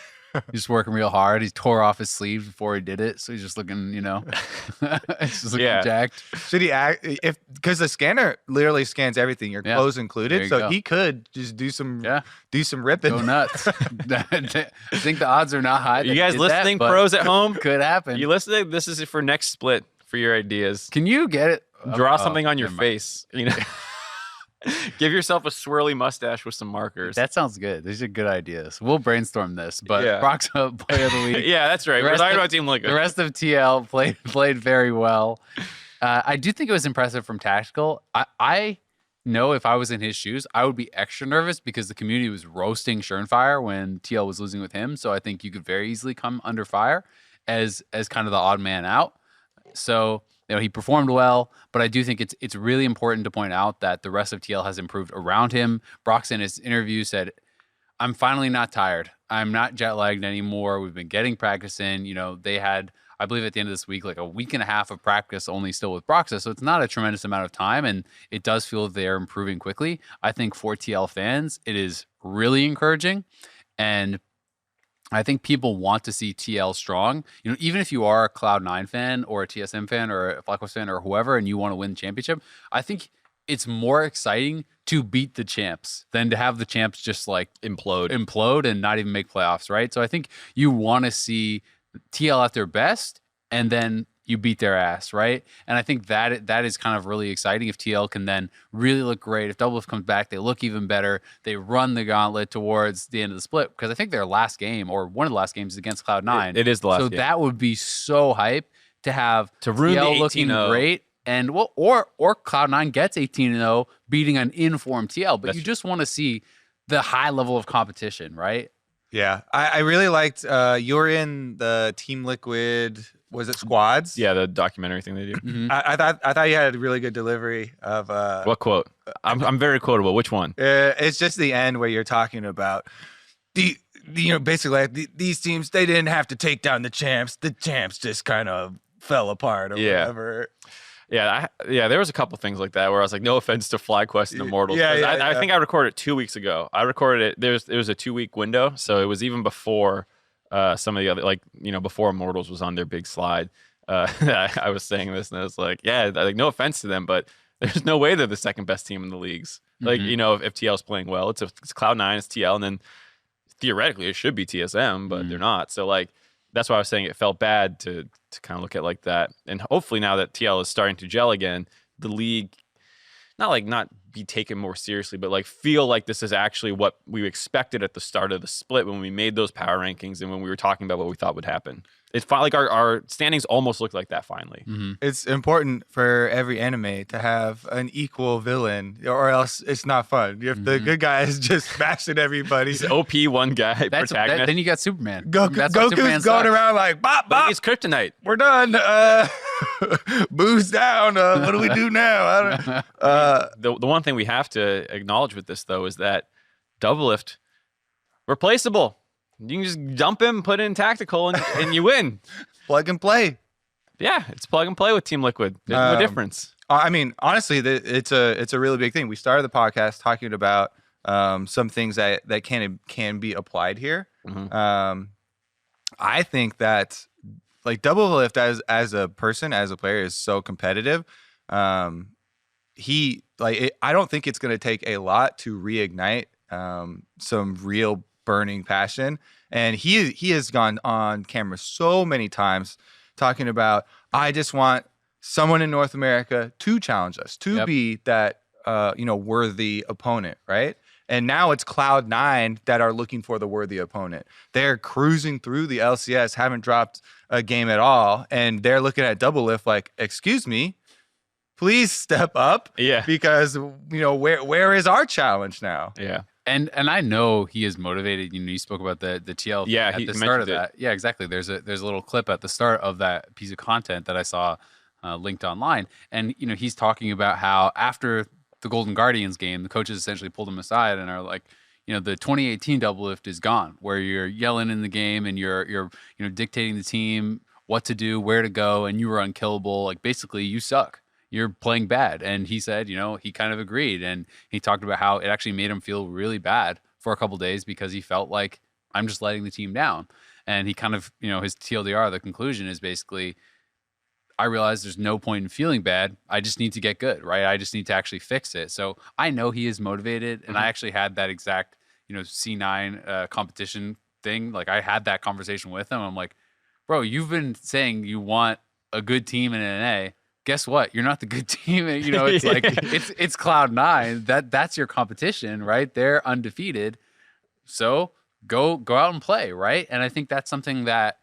He's just working real hard. He tore off his sleeve before he did it, so he's just looking, you know, it's just looking Yeah. jacked. Should he act because the scanner literally scans everything, your Yeah. clothes There included, you so go. he could just do some Yeah, ripping. go nuts. I think the odds are not high. You that guys he did that, listening, but pros at home? could happen. You listening? This is for next split for your ideas. Can you get it? Draw Oh, something on your never mind. face. You know, give yourself a swirly mustache with some markers. That sounds good. These are good ideas. We'll brainstorm this. But Yeah. Proxima player of the week. Yeah, that's right. The We're rest talking of- about Team Liquid. The rest of TL played very well. I do think it was impressive from Tactical. I know if I was in his shoes, I would be extra nervous because the community was roasting Schernfire when TL was losing with him. So I think you could very easily come under fire as kind of the odd man out. So he performed well, but I do think it's really important to point out that the rest of TL has improved around him. Brox in his interview said, "I'm finally not tired. I'm not jet lagged anymore. We've been getting practice in. They had, I believe at the end of this week, like a week and a half of practice only still with Broxa. So it's not a tremendous amount of time, and it does feel they're improving quickly. I think for TL fans, it is really encouraging. And I think people want to see TL strong. Even if you are a Cloud9 fan or a TSM fan or a FlyQuest fan or whoever, and you want to win the championship, I think it's more exciting to beat the champs than to have the champs just like implode and not even make playoffs, right? So I think you want to see TL at their best, and then you beat their ass, right? And I think that is kind of really exciting if TL can then really look great. If Doublelift comes back, they look even better. They run the gauntlet towards the end of the split, because I think their last game, or one of the last games, is against Cloud9. It is the last So game. that would be so hype to have To ruin the TL looking 18-0. great. And or Cloud9 gets 18-0 beating an informed TL, but you just want to see the high level of competition, right? Yeah, I really liked. You're in the Team Liquid. Was it squads? Yeah, the documentary thing they do. Mm-hmm. I thought you had a really good delivery of. What quote? I'm very quotable. Which one? It's just the end where you're talking about basically like these teams, they didn't have to take down the champs. The champs just kind of fell apart or Yeah. whatever. Yeah, there was a couple things like that where I was like, no offense to FlyQuest and Immortals. Yeah, 'Cause yeah, I yeah. think I recorded it 2 weeks ago. I recorded it. It was a 2-week window, so it was even before some of the other, before Immortals was on their big slide. I was saying this, and I was like, yeah, like no offense to them, but there's no way they're the second best team in the leagues. Like, if TL's playing well, it's Cloud9, it's TL, and then theoretically it should be TSM, but they're not. So like, that's why I was saying it felt bad to kind of look at it like that. And hopefully now that TL is starting to gel again, the league not be taken more seriously, but like feel like this is actually what we expected at the start of the split when we made those power rankings and when we were talking about what we thought would happen. It's like our standings almost look like that finally. Mm-hmm. It's important for every anime to have an equal villain, or else it's not fun. If the good guy is just smashing everybody, This OP one guy protagonist. Then you got Superman. Goku's That's why Superman going sucks. around like bop But bop. he's kryptonite. We're done. Booze down. What do we do now? I don't. The one thing we have to acknowledge with this though is that Doublelift replaceable. You can just dump him, put it in tactical, and you win. Plug and play. Yeah, it's plug and play with Team Liquid. There's no difference. I mean, honestly, it's a really big thing. We started the podcast talking about some things that can be applied here. Mhm. I think that like Doublelift as a person, as a player, is so competitive. He I don't think it's going to take a lot to reignite some real burning passion. And he has gone on camera so many times talking about, I just want someone in North America to challenge us, to be that worthy opponent, right? And now it's Cloud9 that are looking for the worthy opponent. They're cruising through the LCS, haven't dropped a game at all, and they're looking at Doublelift like, excuse me, please step up. Yeah. Because where is our challenge now? Yeah. And I know he is motivated. You spoke about the TL at the start of that. Yeah, exactly. There's a little clip at the start of that piece of content that I saw linked online. And he's talking about how after the Golden Guardians game, the coaches essentially pulled him aside and are like, the 2018 Doublelift is gone, where you're yelling in the game and you're dictating the team what to do, where to go, and you were unkillable. Like, basically, you suck. You're playing bad. And he said, he kind of agreed. And he talked about how it actually made him feel really bad for a couple of days because he felt like, I'm just letting the team down. And he kind of, his TLDR, the conclusion is basically, I realize there's no point in feeling bad. I just need to get good, right? I just need to actually fix it. So I know he is motivated. And I actually had that exact, C9 competition thing. Like, I had that conversation with him. I'm like, bro, you've been saying you want a good team in NA. Guess what? You're not the good team. It's like it's Cloud9. That's your competition, right? They're undefeated. So go out and play, right? And I think that's something that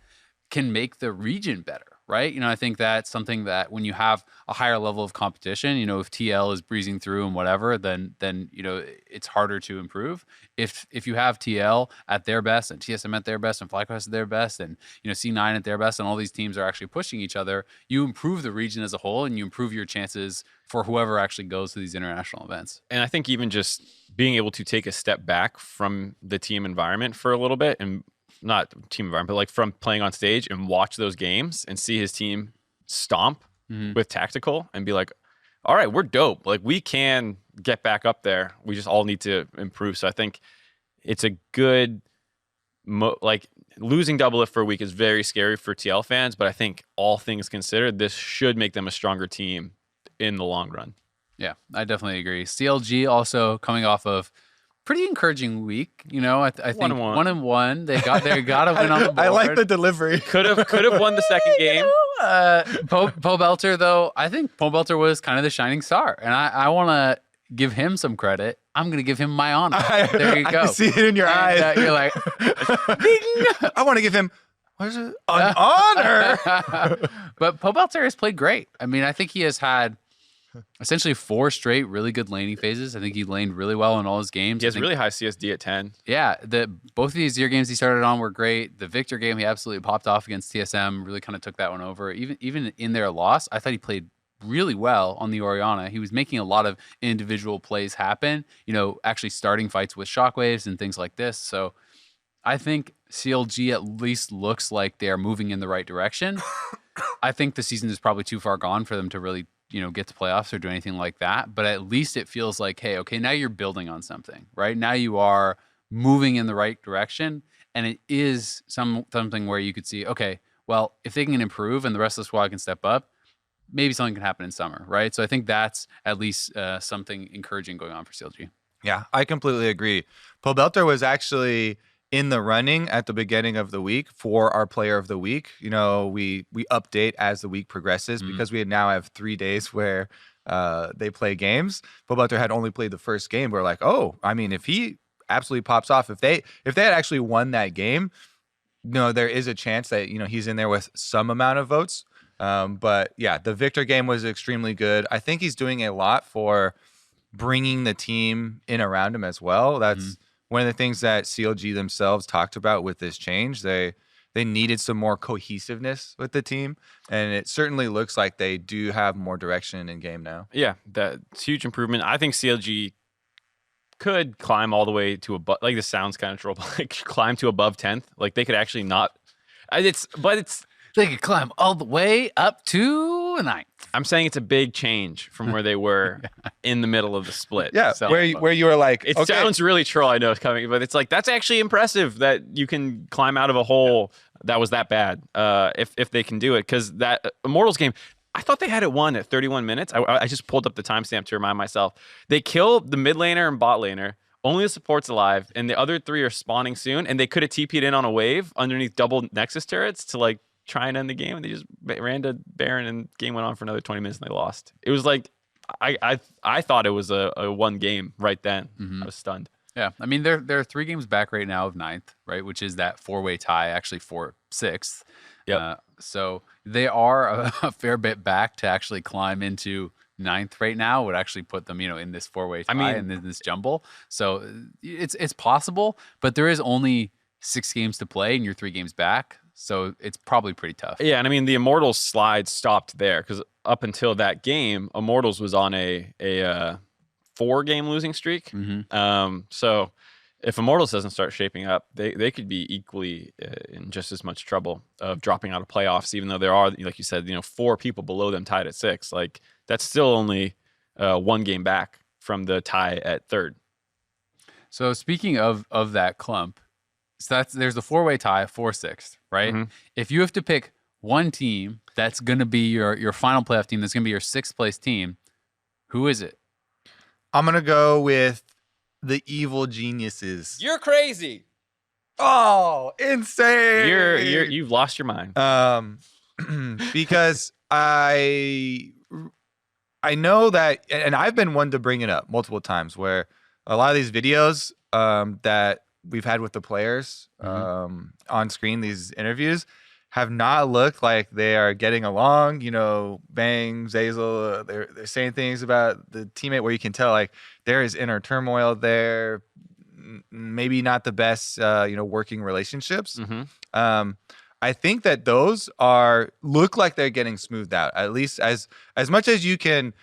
can make the region better, right? I think that's something that when you have a higher level of competition, if TL is breezing through and whatever, then it's harder to improve. If you have TL at their best and TSM at their best and FlyQuest at their best and C9 at their best and all these teams are actually pushing each other, you improve the region as a whole and you improve your chances for whoever actually goes to these international events. And I think even just being able to take a step back from the team environment for a little bit, and not team environment, but like from playing on stage and watch those games and see his team stomp with tactical and be like, all right, we're dope. Like, we can get back up there. We just all need to improve. So I think it's a good, losing Doublelift for a week is very scary for TL fans, but I think all things considered, this should make them a stronger team in the long run. Yeah, I definitely agree. CLG also coming off of pretty encouraging week, I think 1-1. They got to win on the board. I like the delivery. Could have won the second game. Po Belter, though, I think Po Belter was kind of the shining star, and I want to give him some credit. I'm going to give him my honor. There you go. I can see it in your eyes. You're like, ding! I want to give him an honor. But Po Belter has played great. I mean, I think he has had essentially 4 straight really good laning phases. I think he laned really well in all his games. He has really high CSD at 10. Yeah, both of these year games he started on were great. The Victor game, he absolutely popped off against TSM, really kind of took that one over. Even in their loss, I thought he played really well on the Orianna. He was making a lot of individual plays happen, actually starting fights with shockwaves and things like this. So I think CLG at least looks like they are moving in the right direction. I think the season is probably too far gone for them to really get to playoffs or do anything like that. But at least it feels like, hey, okay, now you're building on something, right? Now you are moving in the right direction. And it is something where you could see, okay, well, if they can improve and the rest of the squad can step up, maybe something can happen in summer, right? So I think that's at least something encouraging going on for CLG. Yeah, I completely agree. Po Belter was actually in the running at the beginning of the week for our player of the week. We update as the week progresses because we now have 3 days where they play games. Po Belter had only played the first game. We're like, oh, I mean, if he absolutely pops off, if they had actually won that game, there is a chance that he's in there with some amount of votes. But yeah, the Victor game was extremely good. I think he's doing a lot for bringing the team in around him as well. That's one of the things that CLG themselves talked about with this change. They needed some more cohesiveness with the team, and it certainly looks like they do have more direction in game now. Yeah, that's huge improvement. I think CLG could climb all the way to above. Like, this sounds kind of troll, but like climb to above 10th. Like, they could actually not. They could climb all the way up to 9th. I'm saying it's a big change from where they were in the middle of the split. Yeah, so, where you were like, it okay. sounds really troll, I know it's coming, but it's like, that's actually impressive that you can climb out of a hole that was that bad. If they can do it, because that Immortals game, I thought they had it won at 31 minutes. I just pulled up the timestamp to remind myself. They kill the mid laner and bot laner. Only the support's alive, and the other 3 are spawning soon. And they could have TP'd in on a wave underneath double Nexus turrets to like try and end the game. And they just ran to Baron, and game went on for another 20 minutes, and they lost. It was like I thought it was a one game right then. I was stunned. Yeah, I mean they're 3 games back right now of 9th, right, which is that 4-way tie, actually for 6th. Yeah. So they are a fair bit back to actually climb into 9th right now. Would actually put them, in this 4-way tie and in this jumble. So it's possible, but there is only 6 games to play, and you're 3 games back. So it's probably pretty tough. Yeah, and I mean the Immortals slide stopped there because up until that game, Immortals was on a 4-game losing streak. So if Immortals doesn't start shaping up, they could be equally in just as much trouble of dropping out of playoffs, even though there are, like you said, 4 people below them tied at 6. Like that's still only 1 game back from the tie at 3rd. So speaking of that clump, so there's a 4-way tie for 6th, right? If you have to pick one team that's going to be your final playoff team, that's going to be your 6th place team, who is it? I'm gonna go with the Evil Geniuses. You're crazy. Oh, insane! You've lost your mind. Because I know that, and I've been one to bring it up multiple times, where a lot of these videos that we've had with the players on screen, these interviews, have not looked like they are getting along. Bang, Azael, they're saying things about the teammate where you can tell like there is inner turmoil there. Maybe not the best, working relationships. I think that those look like they're getting smoothed out, at least as much as you can,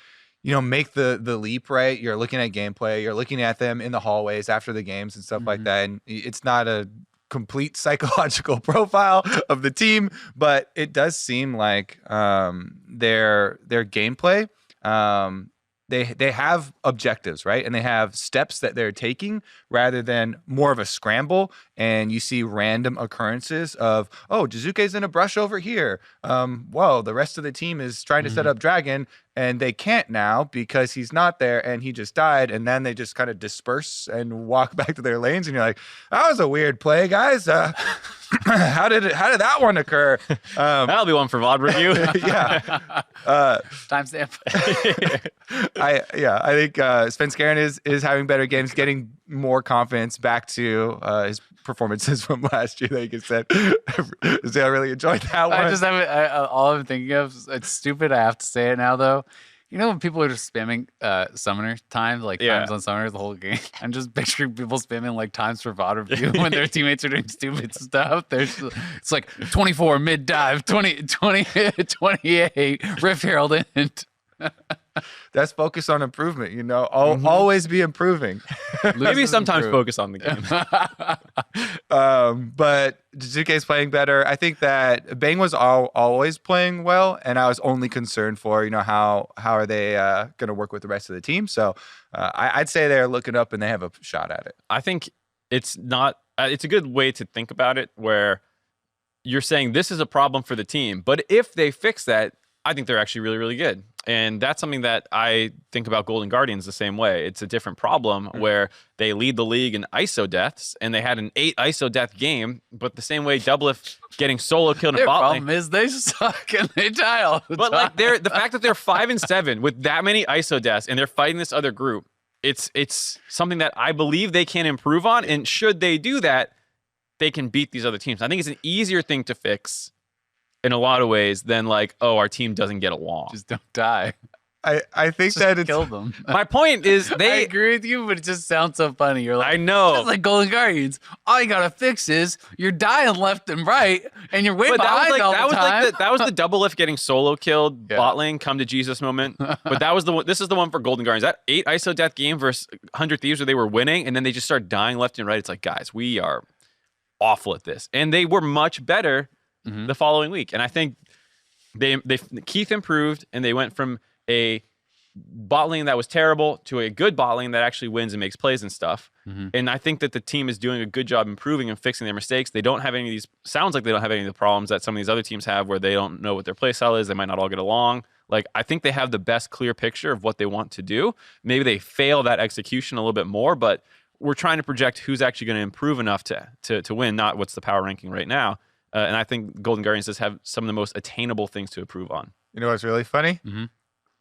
make the leap, right? You're looking at gameplay, you're looking at them in the hallways after the games and stuff like that. And it's not a complete psychological profile of the team, but it does seem like their gameplay, they have objectives, right? And they have steps that they're taking rather than more of a scramble. And you see random occurrences of, oh, Jizuke's in a brush over here. Whoa, the rest of the team is trying to set up Dragon, and they can't now because he's not there and he just died. And then they just kind of disperse and walk back to their lanes. And you're like, that was a weird play, guys. How did that one occur? That'll be one for VOD review. Yeah. Timestamp. I think Svenskeren is having better games, getting more confidence back to his performances from last year. Like I said, I really enjoyed that one. I just haven't. All I'm thinking of, it's stupid. I have to say it now, though. When people are just spamming summoner times, like times on summoners the whole game. I'm just picturing people spamming like times for VOD review when their teammates are doing stupid stuff. It's like 24 mid dive, 20, 28 Rift Herald and That's focus on improvement, always be improving. Maybe sometimes focus on the game. But Jizuke's playing better. I think that Bang was always playing well, and I was only concerned for, how are they going to work with the rest of the team. So I'd say they're looking up and they have a shot at it. I think it's not, it's a good way to think about it where you're saying this is a problem for the team, but if they fix that, I think they're actually really, really good. And that's something that I think about Golden Guardians the same way. It's a different problem where they lead the league in ISO deaths, and they had an 8 ISO death game, but the same way Doublelift getting solo killed in bot lane. Their problem is they suck and they die all the time. But like the fact that they're 5 and 7 with that many ISO deaths and they're fighting this other group, it's something that I believe they can improve on. And should they do that, they can beat these other teams. I think it's an easier thing to fix in a lot of ways than like, oh, our team doesn't get along. Just don't die. I think that it's kill them. My point is I agree with you, but it just sounds so funny. You're like, I know, it's like Golden Guardians. All you gotta fix is you're dying left and right, and you're way behind all the time. That was the Doublelift getting solo killed bot lane come to Jesus moment. But that was the one. This is the one for Golden Guardians. That 8 ISO death game versus 100 Thieves where they were winning, and then they just start dying left and right. It's like, guys, we are awful at this, and they were much better the following week. And I think they Keith improved, and they went from a bot lane that was terrible to a good bot lane that actually wins and makes plays and stuff. Mm-hmm. And I think that the team is doing a good job improving and fixing their mistakes. They don't have any of these, sounds like they don't have any of the problems that some of these other teams have where they don't know what their play style is. They might not all get along. Like, I think they have the best clear picture of what they want to do. Maybe they fail that execution a little bit more, but we're trying to project who's actually going to improve enough to win, not what's the power ranking right now. And I think Golden Guardians does have some of the most attainable things to improve on. You know what's really funny? Mm-hmm.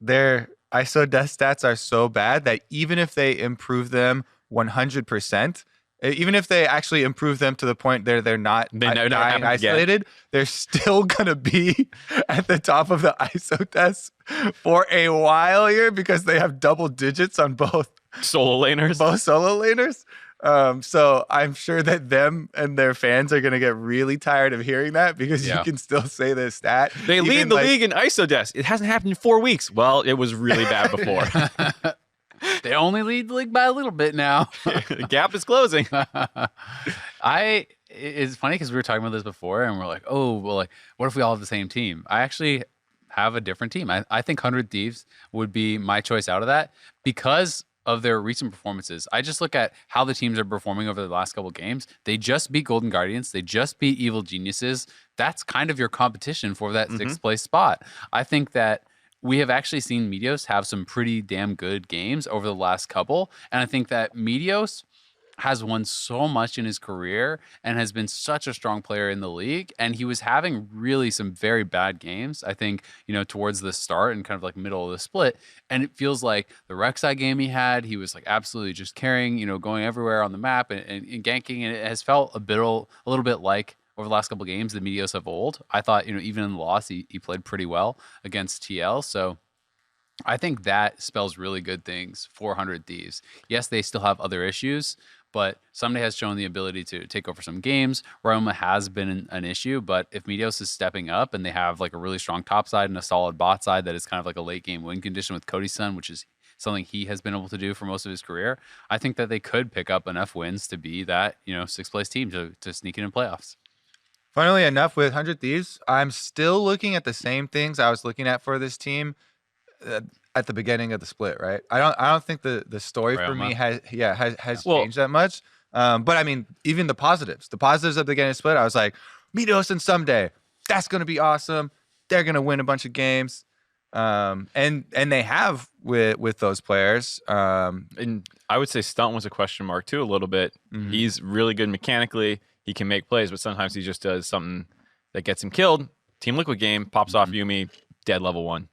Their ISO death stats are so bad that even if they improve them 100%, even if they actually improve them to the point they're not dying isolated, they're still going to be at the top of the ISO tests for a while here because they have double digits on both solo laners. So I'm sure that them and their fans are going to get really tired of hearing that because you can still say this stat. They lead the league in ISO deaths. It hasn't happened in 4 weeks. Well, it was really bad before. They only lead the league by a little bit now. The gap is closing. It's funny because we were talking about this before and we're like, oh, well, like, what if we all have the same team? I actually have a different team. I think 100 Thieves would be my choice out of that because of their recent performances. I just look at how the teams are performing over the last couple of games. They just beat Golden Guardians. They just beat Evil Geniuses. That's kind of your competition for that sixth place spot. I think that we have actually seen Meteos have some pretty damn good games over the last couple. And I think that Meteos has won so much in his career and has been such a strong player in the league. And he was having really some very bad games, I think, towards the start and kind of like middle of the split. And it feels like the Rek'Sai game he had, he was like absolutely just carrying, going everywhere on the map and ganking. And it has felt a little bit like over the last couple of games, the Meteos of old. I thought, even in the loss, he played pretty well against TL. So I think that spells really good things for 100 Thieves. Yes, they still have other issues, but Someday has shown the ability to take over some games. Roma has been an issue, but if Meteos is stepping up and they have like a really strong top side and a solid bot side that is kind of like a late game win condition with Cody's son, which is something he has been able to do for most of his career, I think that they could pick up enough wins to be that, sixth place team to sneak in playoffs. Funnily enough, with 100 Thieves, I'm still looking at the same things I was looking at for this team at the beginning of the split, right? I don't think the story for me has changed that much. But I mean, even the positives at the beginning of the split, I was like, Meteos and Someday, that's going to be awesome. They're going to win a bunch of games. And they have with those players. And I would say Stunt was a question mark too, a little bit. Mm-hmm. He's really good mechanically. He can make plays, but sometimes he just does something that gets him killed. Team Liquid game, pops off Yuumi, dead level 1.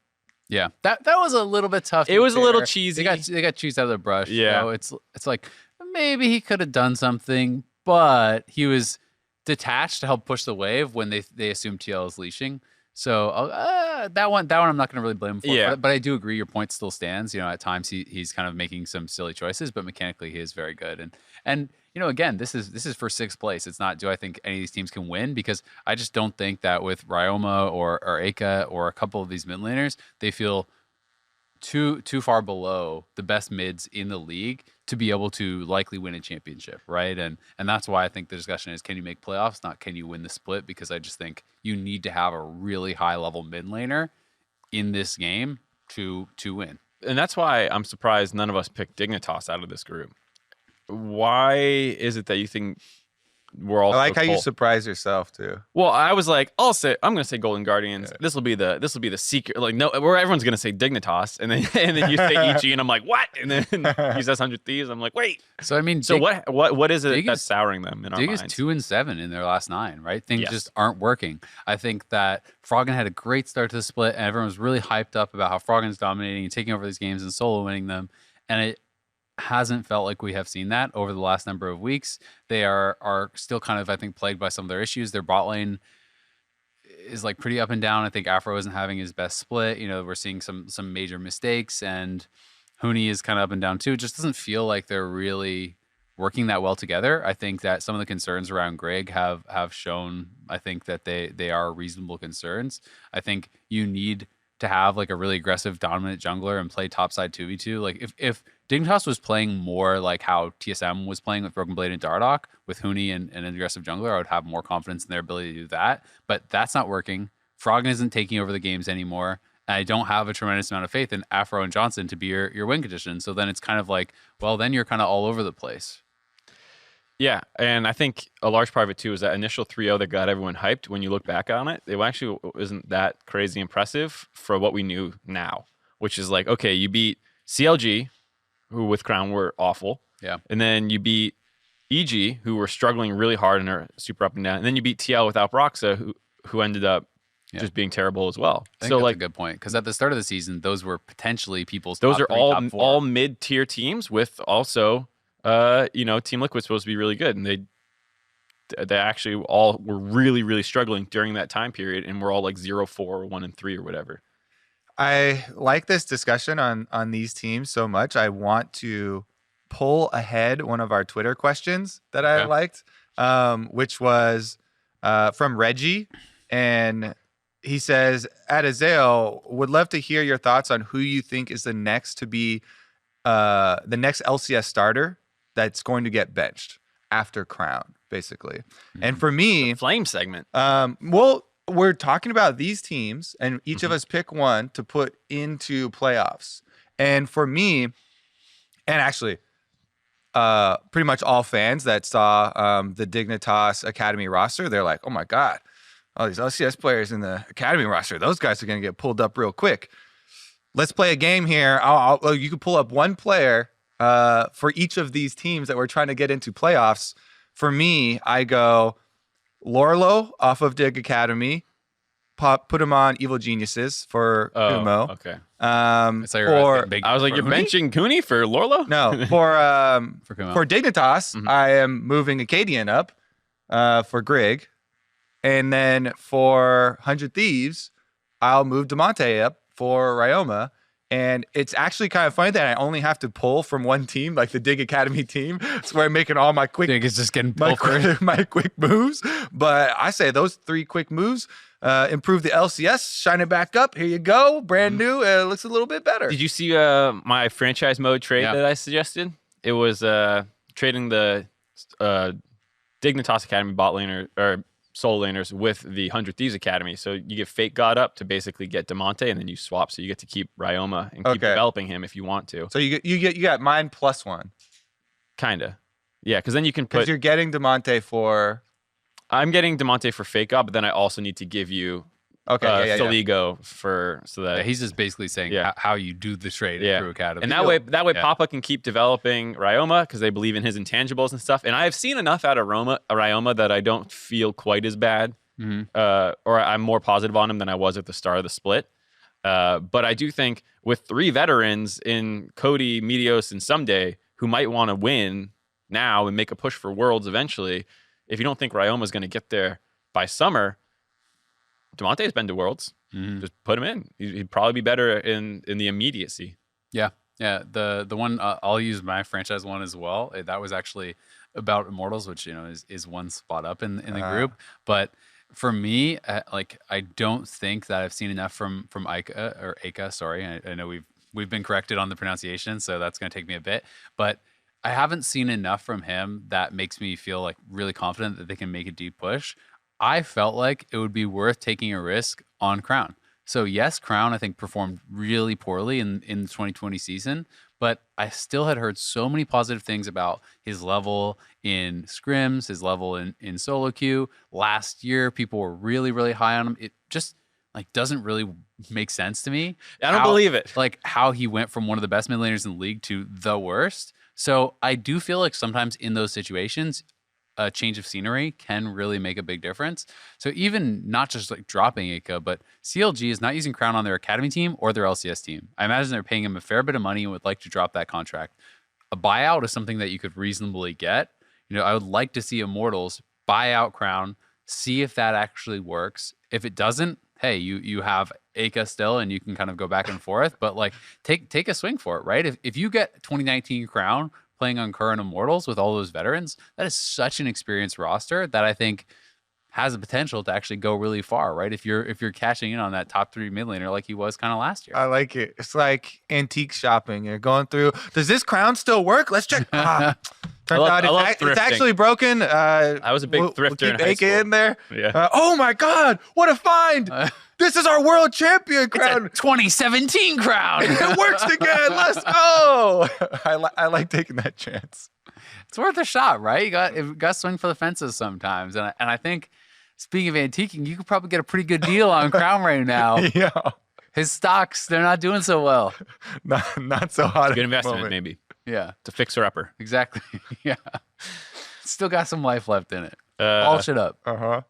Yeah, that was a little bit tough. It was a little cheesy. They got cheese out of the brush. Yeah, it's like maybe he could have done something, but he was detached to help push the wave when they assumed TL is leashing. So that one I'm not going to really blame him for. Yeah. But I do agree your point still stands. At times he's kind of making some silly choices, but mechanically he is very good. And again, this is for sixth place. It's not, do I think any of these teams can win? Because I just don't think that with Ryoma or Aka or a couple of these mid laners, they feel too far below the best mids in the league to be able to likely win a championship, right? And that's why I think the discussion is, can you make playoffs, not can you win the split? Because I just think you need to have a really high level mid laner in this game to win. And that's why I'm surprised none of us picked Dignitas out of this group. Why is it that you think we're all? I like how you surprise yourself too. Well, I was like, I'm gonna say Golden Guardians. Yeah. This will be the secret. Like, no, where everyone's gonna say Dignitas, and then you say EG, and I'm like, what? And then he says 100 Thieves. I'm like, wait. So I mean, what is it that's souring them in our minds? Dig is 2-7 in their last 9, right? Things just aren't working. I think that Froggen had a great start to the split, and everyone was really hyped up about how Froggen's dominating and taking over these games and solo winning them, and it hasn't felt like we have seen that over the last number of weeks. They are still kind of, I think, plagued by some of their issues. Their bot lane is like pretty up and down. I think Afro isn't having his best split. We're seeing some major mistakes, and Huni is kind of up and down too. It just doesn't feel like they're really working that well together. I think that some of the concerns around Greg have shown, I think, that they are reasonable concerns. I think you need to have like a really aggressive dominant jungler and play topside 2v2. Like if Dignitas was playing more like how TSM was playing with Broken Blade and Dardoch with Huni and an aggressive jungler, I would have more confidence in their ability to do that. But that's not working. Froggen isn't taking over the games anymore. And I don't have a tremendous amount of faith in Afro and Johnson to be your win condition. So then it's kind of like, well, then you're kind of all over the place. Yeah, and I think a large part of it too is that initial 3-0 that got everyone hyped. When you look back on it, it actually isn't that crazy impressive for what we knew now, which is like, okay, you beat CLG, who with Crown were awful. Yeah. And then you beat EG, who were struggling really hard and are super up and down. And then you beat TL without Broxa, who ended up just being terrible as well. I think that's a good point, because at the start of the season, those were potentially people's those top are 3, top 4. all mid-tier teams with also Team Liquid's supposed to be really good, and they actually all were really, really struggling during that time period, and we're all like 0-4 or 1-3 or whatever. I like this discussion on these teams so much. I want to pull ahead one of our Twitter questions that I liked, which was from Reggie, and he says, at Azael, would love to hear your thoughts on who you think is the next to be the next LCS starter that's going to get benched after Crown, basically. And for me, Flame segment. Well, we're talking about these teams, and each of us pick one to put into playoffs. And for me, and actually, pretty much all fans that saw the Dignitas Academy roster, they're like, oh my God, all these LCS players in the Academy roster, those guys are going to get pulled up real quick. Let's play a game here. You can pull up one player for each of these teams that we're trying to get into playoffs. For me, I go Lorlo off of Dig Academy, put him on Evil Geniuses for Kumo. Okay. I was like, you're benching Cooney for Lorlo? No, for Dignitas, I am moving Acadian up for Grig. And then for 100 Thieves, I'll move DeMonte up for Ryoma. And it's actually kind of funny that I only have to pull from one team, like the Dig Academy team. That's where I'm making all my quick, Dig is just getting my quick moves. But I say those 3 quick moves improve the LCS, shine it back up. Here you go, brand new. It looks a little bit better. Did you see my franchise mode trade that I suggested? It was trading the Dignitas Academy bot laner or solo laners with the 100 Thieves Academy. So you get Fake God up to basically get DeMonte, and then you swap. So you get to keep Ryoma and keep developing him if you want to. So you got mine +1. Kinda. Yeah, because then you can put... Because you're getting DeMonte for... I'm getting DeMonte for Fake God, but then I also need to give you Soligo for... so that he's just basically saying how you do the trade through Academy. And that way Papa can keep developing Ryoma because they believe in his intangibles and stuff. And I have seen enough out of Ryoma that I don't feel quite as bad, or I'm more positive on him than I was at the start of the split. But I do think with 3 veterans in Cody, Meteos, and Someday who might want to win now and make a push for Worlds eventually, if you don't think Ryoma's going to get there by summer, DeMonte's been to Worlds. Just put him in. He'd probably be better in the immediacy. Yeah. The one I'll use my franchise one as well. That was actually about Immortals, which is one spot up in the group. But for me, I don't think that I've seen enough from Aika. Sorry, I know we've been corrected on the pronunciation, so that's going to take me a bit. But I haven't seen enough from him that makes me feel like really confident that they can make a deep push. I felt like it would be worth taking a risk on Crown. So yes, Crown I think performed really poorly in the 2020 season, but I still had heard so many positive things about his level in scrims, his level in solo queue. Last year, people were really, really high on him. It just doesn't really make sense to me. I don't believe it. Like how he went from one of the best mid laners in the league to the worst. So I do feel like sometimes in those situations, a change of scenery can really make a big difference. So even not just dropping Ika, but CLG is not using Crown on their Academy team or their LCS team. I imagine they're paying him a fair bit of money and would like to drop that contract. A buyout is something that you could reasonably get. I would like to see Immortals buy out Crown, see if that actually works. If it doesn't, hey, you have Aka still and you can kind of go back and forth, but take a swing for it, right? If you get 2019 Crown playing on current Immortals with all those veterans, that is such an experienced roster that I think has the potential to actually go really far, right? If you're cashing in on that top 3 mid laner like he was kind of last year. I like it. It's like antique shopping. You're going through, does this crown still work? Let's check. Turns out it's actually broken. I was a big thrifter in high school. in there. Yeah. Oh my God, what a find. This is our world champion It's crown. a 2017 crown. It works again. Let's go. I like taking that chance. It's worth a shot, right? You got to swing for the fences sometimes. And I think, speaking of antiquing, you could probably get a pretty good deal on Crown right now. Yeah. His stocks, they're not doing so well. Not so hot. Good at the investment, moment. maybe. Yeah, It's a fixer-upper. exactly. Yeah. Still got some life left in it. All shit up. Uh-huh.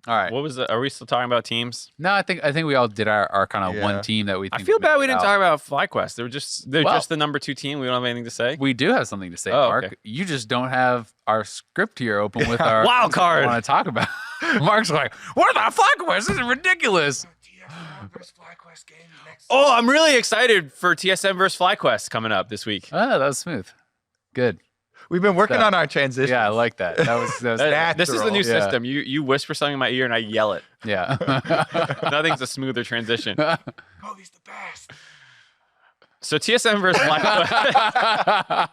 All right. What was the? Are we still talking about teams? No, I think we all did our kind of Yeah. one team that we think I feel would make bad we it didn't out. talk about FlyQuest. They're Well- just the number 2 team. We don't have anything to say. We do have something to say, Oh, Mark. okay. You just don't have our script here open with our Wild card. I want to talk about. Mark's like, what are the FlyQuest? This is ridiculous. Oh, I'm really excited for TSM versus FlyQuest coming up this week. Oh, that was smooth. Good. We've been working Stuff. on our transition. Yeah, I like that. That was This is the new natural. Yeah. system. You whisper something in my ear and I yell it. yeah. Nothing's a smoother transition. Kobe's the best. So TSM versus FlyQuest.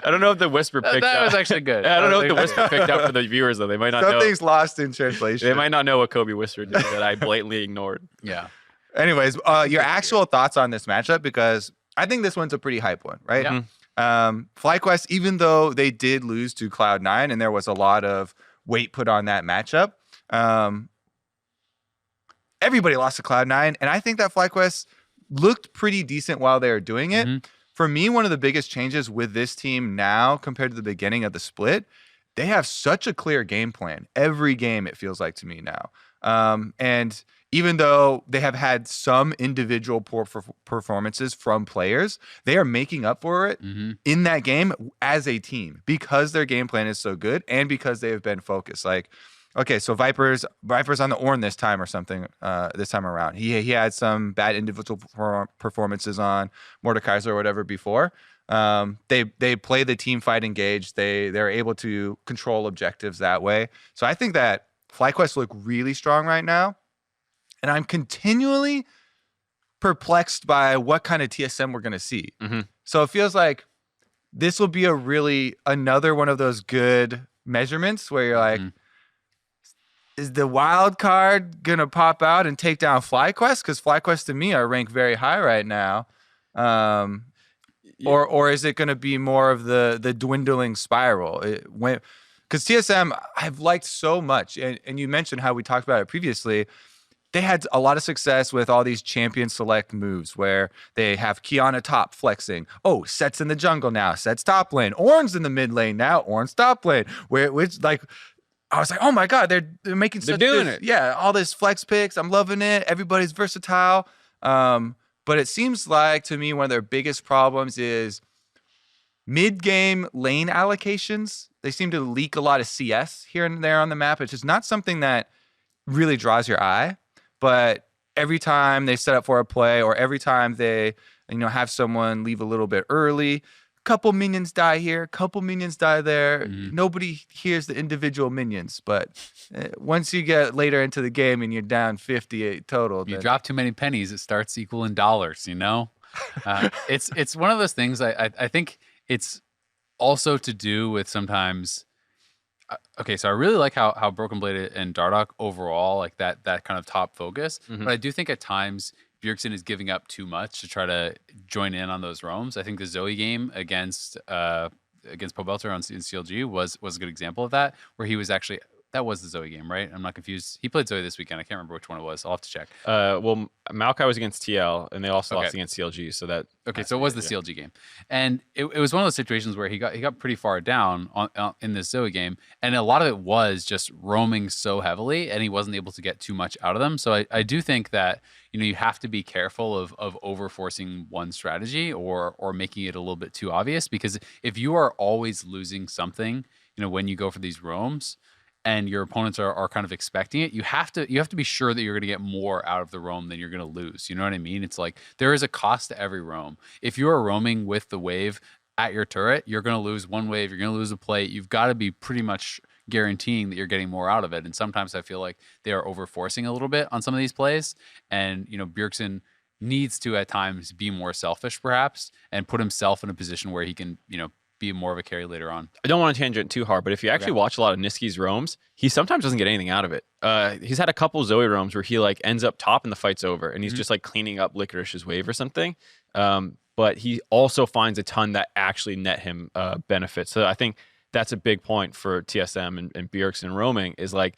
I don't know if the whisper picked that up. was actually good. I don't know That if the was whisper picked up for the viewers though. They might not know. Something's lost in translation. They might not know what Kobe whispered that I blatantly ignored. Yeah. Anyways, your actual thoughts on this matchup, because I think this one's a pretty hype one, right? Yeah. FlyQuest, even though they did lose to Cloud9 and there was a lot of weight put on that matchup, everybody lost to Cloud9, and I think that FlyQuest looked pretty decent while they were doing it. Mhm. For me, one of the biggest changes with this team now compared to the beginning of the split, they have such a clear game plan. Every game, it feels like to me now. And even though they have had some individual poor performances from players, they are making up for it Mm-hmm. in that game as a team because their game plan is so good and because they have been focused. Like, okay, so Viper's on the Ornn this time or something this time around. He had some bad individual performances on Mordekaiser or whatever before. They play the team fight engaged. They're able to control objectives that way. So I think that FlyQuest look really strong right now. And I'm continually perplexed by what kind of TSM we're going to see. Mhm. So it feels like this will be another one of those good measurements where you're like, Mhm. is the wild card going to pop out and take down FlyQuest? Because FlyQuest to me are ranked very high right now. Or is it going to be more of the dwindling spiral? Because TSM, I've liked so much. And you mentioned how we talked about it previously. They had a lot of success with all these champion select moves where they have Kiana top flexing. Oh, Set's in the jungle now. Set's top lane. Ornn's in the mid lane now. Ornn's top lane. Which like, I was like, oh my God, they're making They're such doing this- it. Yeah, all this flex picks. I'm loving it. Everybody's versatile. But it seems like to me one of their biggest problems is mid-game lane allocations. They seem to leak a lot of CS here and there on the map. It's just not something that really draws your eye. But every time they set up for a play or every time they, have someone leave a little bit early, couple minions die here, couple minions die there. Mhm. Nobody hears the individual minions. But once you get later into the game and you're down 58 total, You then- drop too many pennies, it starts equaling dollars, It's one of those things I think it's also to do with sometimes okay, so I really like how Broken Blade and Dardoch overall, like that kind of top focus. Mhm. But I do think at times Bjergsen is giving up too much to try to join in on those roams. I think the Zoe game against Pobelter in CLG was a good example of that, where he was actually that was the Zoe game, right? I'm not confused. He played Zoe this weekend. I can't remember which one it was. I'll have to check. Well, Maokai was against TL, and they also Okay. lost against CLG. So that Okay, so it was the CLG game, and it was one of those situations where he got pretty far down in this Zoe game, and a lot of it was just roaming so heavily, and he wasn't able to get too much out of them. So I do think that you have to be careful of over forcing one strategy or making it a little bit too obvious, because if you are always losing something, when you go for these roams, and your opponents are kind of expecting it, you have to be sure that you're going to get more out of the roam than you're going to lose. You know what I mean? It's like there is a cost to every roam. If you are roaming with the wave at your turret, you're going to lose one wave, you're going to lose a plate. You've got to be pretty much guaranteeing that you're getting more out of it. And sometimes I feel like they are overforcing a little bit on some of these plays. And, Bjergsen needs to at times be more selfish perhaps and put himself in a position where he can, be more of a carry later on. I don't want to tangent too hard, but if you actually watch a lot of Nisqy's roams, he sometimes doesn't get anything out of it. He's had a couple Zoe roams where he like ends up top and the fight's over, and he's just like cleaning up Licorice's wave or something. But he also finds a ton that actually net him benefits. So I think that's a big point for TSM and Bjergsen roaming is like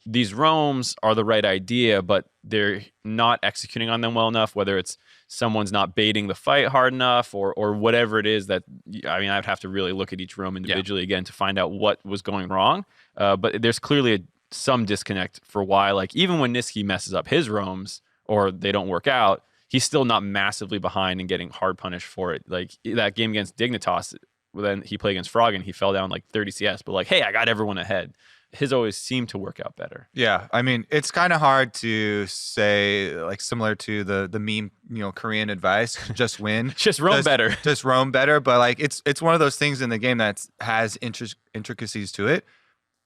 these roams are the right idea, but they're not executing on them well enough, whether it's someone's not baiting the fight hard enough or whatever it is that, I mean, I'd have to really look at each roam individually again to find out what was going wrong. But there's clearly some disconnect for why, like even when Nisqy messes up his roams or they don't work out, he's still not massively behind and getting hard punished for it. Like that game against Dignitas, then he played against Frog and he fell down like 30 CS, but like, hey, I got everyone ahead. His always seemed to work out better. Yeah, I mean, it's kind of hard to say, like similar to the meme, Korean advice, just win, just roam better, just roam better. But like, it's one of those things in the game that has intricacies to it.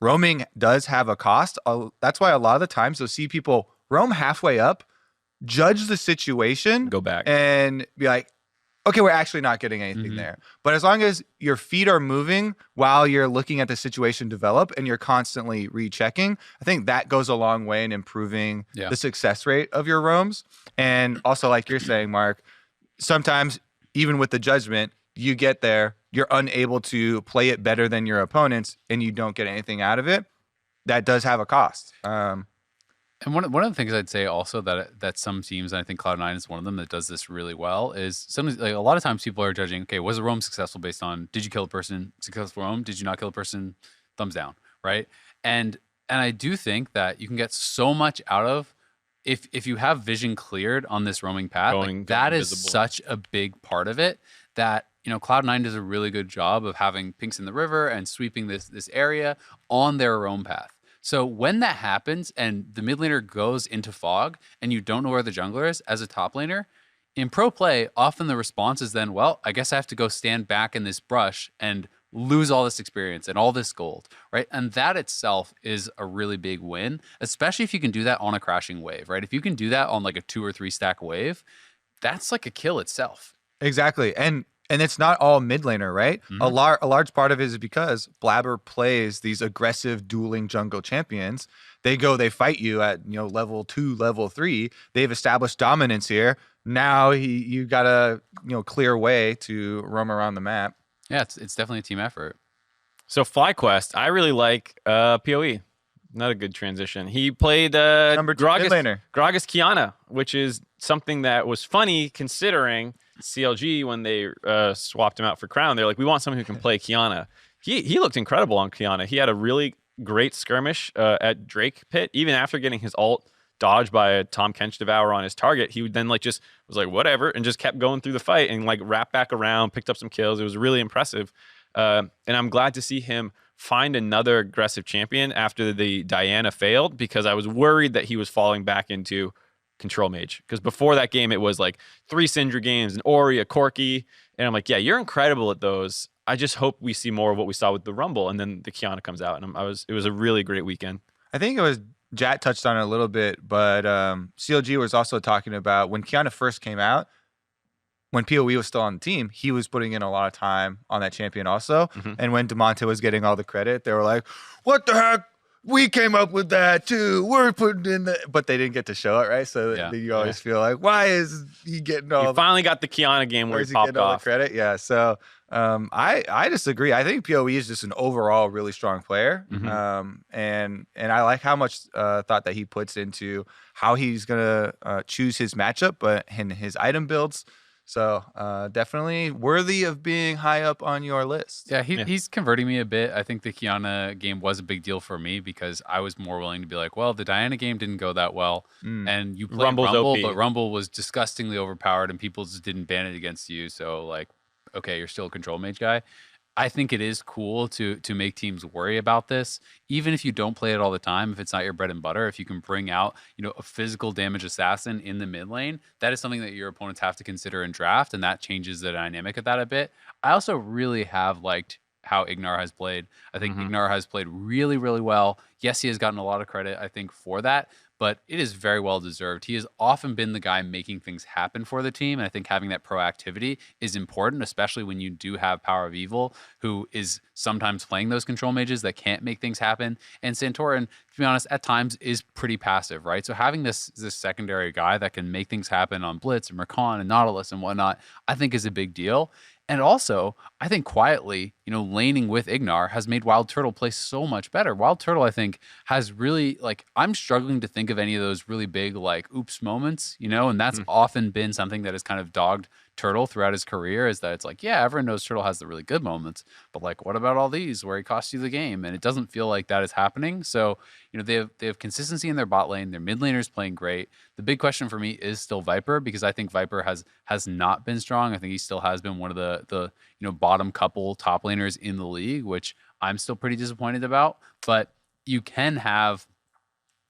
Roaming does have a cost. That's why a lot of the times you'll see people roam halfway up, judge the situation, go back, and be like, okay, we're actually not getting anything there. But as long as your feet are moving while you're looking at the situation develop and you're constantly rechecking, I think that goes a long way in improving the success rate of your roams. And also, like you're saying, Mark, sometimes even with the judgment, you get there, you're unable to play it better than your opponents and you don't get anything out of it. That does have a cost. And one of the things I'd say also that some teams, and I think Cloud9 is one of them that does this really well, is sometimes like a lot of times people are judging, okay, was a roam successful based on did you kill a person, successful roam, did you not kill a person, thumbs down, right? And I do think that you can get so much out of if you have vision cleared on this roaming path, like that is such a big part of it that Cloud9 does a really good job of having pinks in the river and sweeping this area on their roam path. So when that happens and the mid laner goes into fog and you don't know where the jungler is as a top laner, in pro play, often the response is then, well, I guess I have to go stand back in this brush and lose all this experience and all this gold, right? And that itself is a really big win, especially if you can do that on a crashing wave, right? If you can do that on like a 2 or 3 stack wave, that's like a kill itself. Exactly. And it's not all mid laner, right? A large part of it is because Blabber plays these aggressive dueling jungle champions. They fight you at level 2, level 3. They've established dominance here. Now you got a clear way to roam around the map. Yeah, it's definitely a team effort. So FlyQuest, I really like PoE. Not a good transition. He played number 2 mid laner, Gragas Kiana, which is something that was funny considering CLG when they swapped him out for Crown. They're like, we want someone who can play Kiana. He looked incredible on Kiana. He had a really great skirmish at Drake Pit. Even after getting his ult dodged by a Tom Kench Devour on his target, he would then like just was like whatever and just kept going through the fight and like wrapped back around, picked up some kills. It was really impressive. And I'm glad to see him find another aggressive champion after the Diana failed, because I was worried that he was falling back into control mage, because before that game it was like 3 Syndra games, an Ori, a Corki, and I'm like, yeah, you're incredible at those. I just hope we see more of what we saw with the Rumble, and then the Kiana comes out, and it was a really great weekend. I think it was Jat touched on it a little bit, but CLG was also talking about when Kiana first came out, when PoE was still on the team, he was putting in a lot of time on that champion also. And when DeMonte was getting all the credit, they were like, what the heck? We came up with that too. We're putting in the, but they didn't get to show it, right? So you always feel like, why is he getting all? You finally got the Kiana game where he popped off. All the credit, yeah. So I disagree. I think PoE is just an overall really strong player, and I like how much thought that he puts into how he's gonna choose his matchup, but in his item builds. So definitely worthy of being high up on your list. Yeah, he's converting me a bit. I think the Kiana game was a big deal for me because I was more willing to be like, well, the Diana game didn't go that well. And you played Rumble, but Rumble was disgustingly overpowered and people just didn't ban it against you. So like, okay, you're still a control mage guy. I think it is cool to make teams worry about this, even if you don't play it all the time. If it's not your bread and butter, if you can bring out a physical damage assassin in the mid lane, that is something that your opponents have to consider in draft, and that changes the dynamic of that a bit. I also really have liked how Ignar has played. I think Ignar has played really, really well. Yes, he has gotten a lot of credit, I think, for that, but it is very well deserved. He has often been the guy making things happen for the team, and I think having that proactivity is important, especially when you do have Power of Evil, who is sometimes playing those control mages that can't make things happen. And Santorin, to be honest, at times is pretty passive, right? So having this secondary guy that can make things happen on Blitz and Mercon and Nautilus and whatnot, I think is a big deal. And also, I think quietly, laning with Ignar has made Wild Turtle play so much better. Wild Turtle, I think, has really, I'm struggling to think of any of those really big, oops moments, and that's often been something that has kind of dogged Turtle throughout his career, is that it's yeah, everyone knows Turtle has the really good moments, but what about all these where he costs you the game? And it doesn't feel like that is happening. So, they have consistency in their bot lane. Their mid laner's playing great. The big question for me is still Viper, because I think Viper has not been strong. I think he still has been one of the bottom couple top laners in the league, which I'm still pretty disappointed about. But you can have,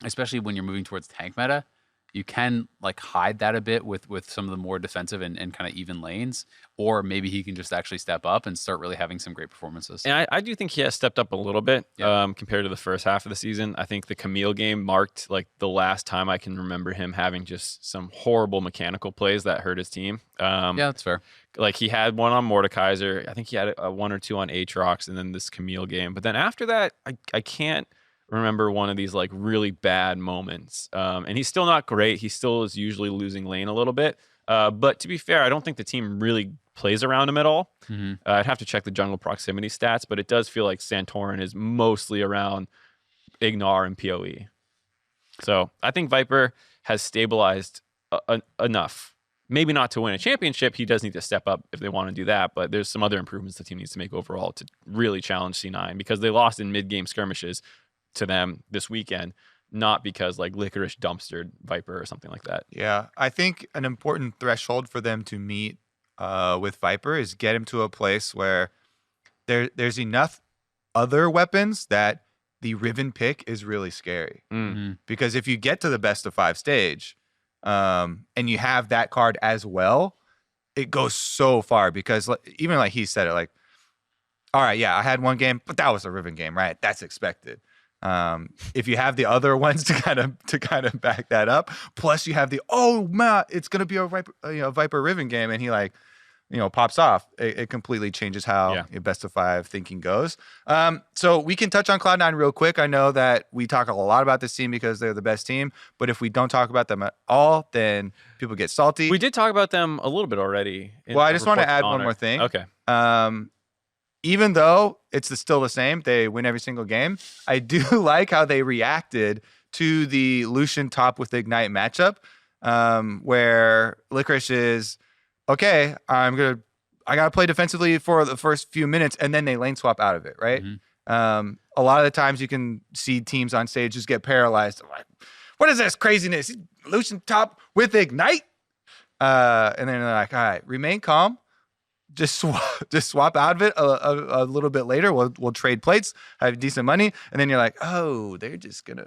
especially when you're moving towards tank meta, you can hide that a bit with some of the more defensive and kind of even lanes, or maybe he can just actually step up and start really having some great performances. And I do think he has stepped up a little bit compared to the first half of the season. I think the Camille game marked the last time I can remember him having just some horrible mechanical plays that hurt his team. Yeah, that's fair. He had one on Mordekaiser. I think he had one or two on Aatrox, and then this Camille game. But then after that, I can't remember one of these really bad moments. And he's still not great. He still is usually losing lane a little bit. But to be fair, I don't think the team really plays around him at all. I'd have to check the jungle proximity stats, but it does feel like Santorin is mostly around Ignar and PoE. So I think Viper has stabilized enough. Maybe not to win a championship. He does need to step up if they want to do that, but there's some other improvements the team needs to make overall to really challenge C9, because they lost in mid-game skirmishes to them this weekend, not because Licorice dumpstered Viper or something like that. Yeah, I think an important threshold for them to meet with Viper is get him to a place where there's enough other weapons that the Riven pick is really scary. Because if you get to the best of 5 stage and you have that card as well, it goes so far, because even he said it, all right, yeah, I had one game, but that was a Riven game, right? That's expected. If you have the other ones to kind of back that up, plus you have the it's gonna be a Viper Riven game, and he pops off, it completely changes how your best of 5 thinking goes. So we can touch on Cloud9 real quick. I know that we talk a lot about this team because they're the best team, but if we don't talk about them at all, then people get salty. We did talk about them a little bit already. Well, I just want to add one more thing. Okay. Even though it's still the same, they win every single game, I do like how they reacted to the Lucian top with Ignite matchup, where Licorice is, okay, I gotta play defensively for the first few minutes, and then they lane swap out of it, right? A lot of the times you can see teams on stage just get paralyzed. What is this craziness? Lucian top with Ignite? And then they're like, all right, remain calm. Just swap out of it a little bit later. We'll trade plates, have decent money, and then you're like, oh, they're just gonna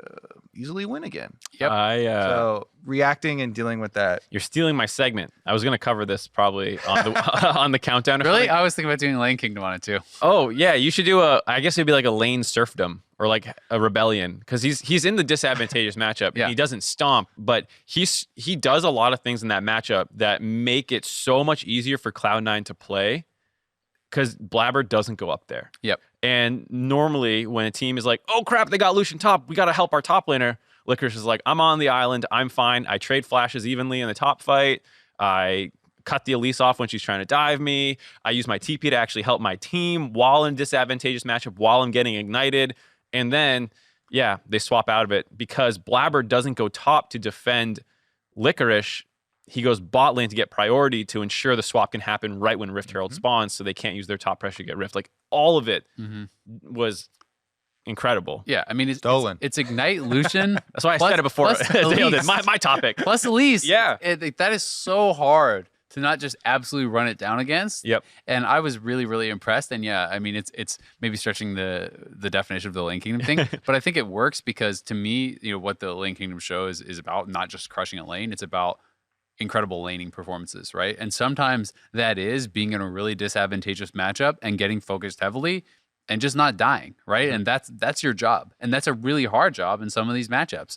easily win again. Yep. So reacting and dealing with that. You're stealing my segment. I was gonna cover this probably on the on the countdown. Really? I was thinking about doing Lane Kingdom on it too. Oh yeah, you should do I guess it'd be a lane serfdom or a rebellion, because he's in the disadvantageous matchup. Yeah. He doesn't stomp, but he does a lot of things in that matchup that make it so much easier for Cloud9 to play, because Blabber doesn't go up there. Yep. And normally when a team is like, oh crap, they got Lucian top, we got to help our top laner, Licorice is like, I'm on the island, I'm fine. I trade flashes evenly in the top fight. I cut the Elise off when she's trying to dive me. I use my TP to actually help my team while in disadvantageous matchup, while I'm getting ignited. And then, yeah, they swap out of it because Blabber doesn't go top to defend Licorice. He goes bot lane to get priority to ensure the swap can happen right when Rift Herald spawns, so they can't use their top pressure to get Rift. All of it was incredible. Yeah, I mean, it's Stolen. It's Ignite Lucian. That's why I said it before. My topic. Plus Elise. Yeah. That is so hard to not just absolutely run it down against. Yep. And I was really, really impressed. And yeah, I mean, it's maybe stretching the definition of the Lane Kingdom thing, but I think it works because to me, what the Lane Kingdom show is about not just crushing a lane, it's about incredible laning performances, right? And sometimes that is being in a really disadvantageous matchup and getting focused heavily and just not dying, right? And that's your job, and that's a really hard job in some of these matchups.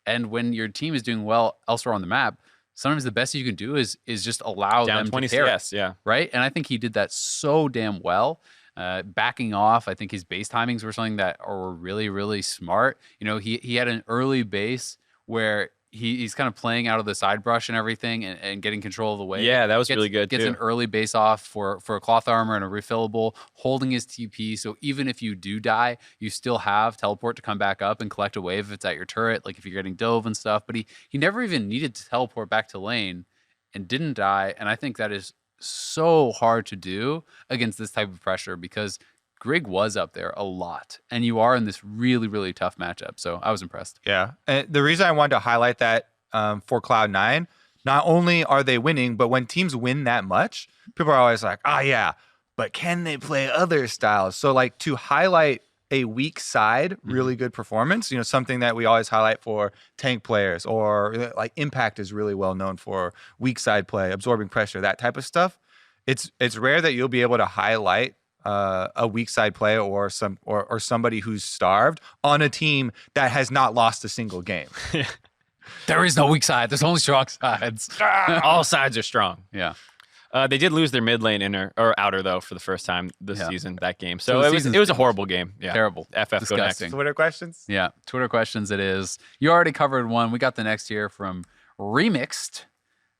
And when your team is doing well elsewhere on the map, sometimes the best you can do is just allow Down them 20 to carry, CS, yeah. right? And I think he did that so damn well. Backing off, I think his base timings were something that were really, really smart. You know, he had an early base where he's kind of playing out of the side brush and everything and getting control of the wave. Yeah, that was really good Gets too. an early base off for a cloth armor and a refillable, holding his TP. So even if you do die, you still have teleport to come back up and collect a wave if it's at your turret, like if you're getting dove and stuff. But he never even needed to teleport back to lane and didn't die. And I think that is so hard to do against this type of pressure because Grig was up there a lot, and you are in this really, really tough matchup. So I was impressed. Yeah. And the reason I wanted to highlight that for Cloud9, not only are they winning, but when teams win that much, people are always like, yeah, but can they play other styles? So like to highlight a weak side, really good performance, you know, something that we always highlight for tank players, or like Impact is really well known for weak side play, absorbing pressure, that type of stuff. It's rare that you'll be able to highlight a weak side play or somebody who's starved on a team that has not lost a single game. There is no weak side. There's only strong sides. All sides are strong. Yeah. They did lose their mid lane inner or outer though for the first time this season, that game. So the it was season's a horrible game. Yeah. Terrible. FF go next. Disgusting. Twitter questions? Yeah. Twitter questions it is. You already covered one. We got the next here from Remixed.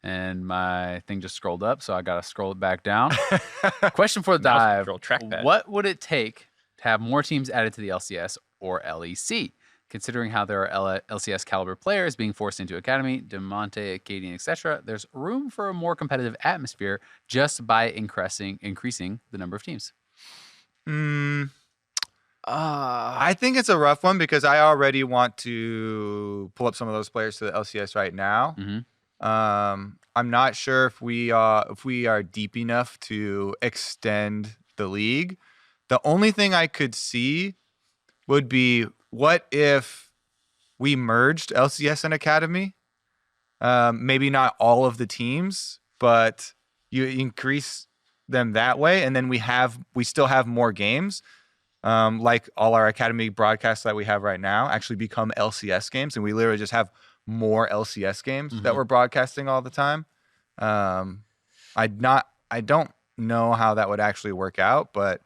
And my thing just scrolled up, so I got to scroll it back down. Question for the dive. Trackpad. What would it take to have more teams added to the LCS or LEC? Considering how there are LCS caliber players being forced into Academy, Demonte, Acadian, etc., there's room for a more competitive atmosphere just by increasing the number of teams. I think it's a rough one because I already want to pull up some of those players to the LCS right now. I'm not sure if we are deep enough to extend the league. The only thing I could see would be, what if we merged LCS and Academy? Maybe not all of the teams, but you increase them that way, and then we still have more games. Like all our Academy broadcasts that we have right now actually become LCS games, and we literally just have more LCS games that we're broadcasting all the time. I don't know how that would actually work out, but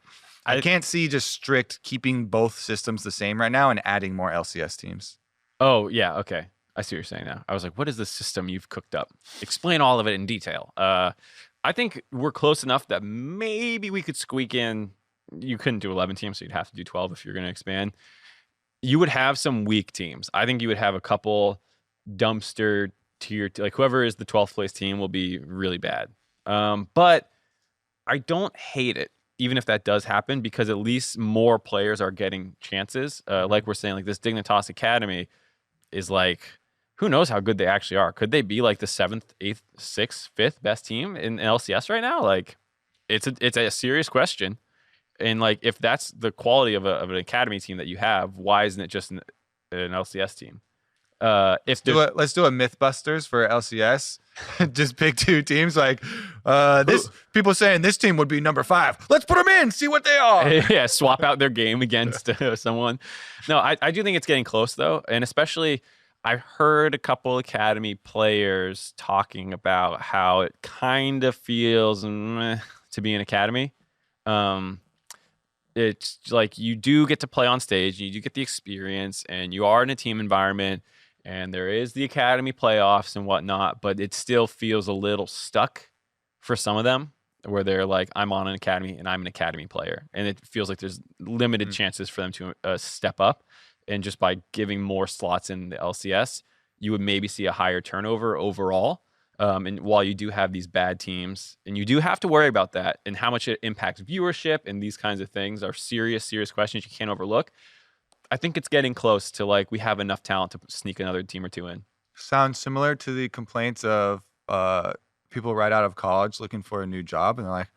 I can't see just strict keeping both systems the same right now and adding more LCS teams. Oh, yeah. Okay. I see what you're saying now. I was like, what is the system you've cooked up? Explain all of it in detail. I think we're close enough that maybe we could squeak in. You couldn't do 11 teams, so you'd have to do 12 if you're going to expand. You would have some weak teams. I think you would have a couple dumpster tier, like whoever is the 12th place team will be really bad. But I don't hate it, even if that does happen, because at least more players are getting chances. Like we're saying, like this Dignitas Academy is like, who knows how good they actually are? Could they be like the 7th, 8th, 6th, 5th best team in LCS right now? Like, it's a serious question. And like, if that's the quality of an Academy team that you have, why isn't it just an LCS team? Let's do a Mythbusters for LCS. Just pick two teams. Like people saying this team would be number 5. Let's put them in, see what they are. Yeah, swap out their game against someone. No, I do think it's getting close though, and especially I've heard a couple Academy players talking about how it kind of feels to be an Academy. It's like you do get to play on stage, you do get the experience, and you are in a team environment. And there is the Academy playoffs and whatnot, but it still feels a little stuck for some of them where they're like, I'm on an Academy and I'm an Academy player. And it feels like there's limited chances for them to step up. And just by giving more slots in the LCS, you would maybe see a higher turnover overall. And while you do have these bad teams, and you do have to worry about that and how much it impacts viewership and these kinds of things are serious questions you can't overlook. I think it's getting close to like we have enough talent to sneak another team or two in. Sounds similar to the complaints of people right out of college looking for a new job, and they're like,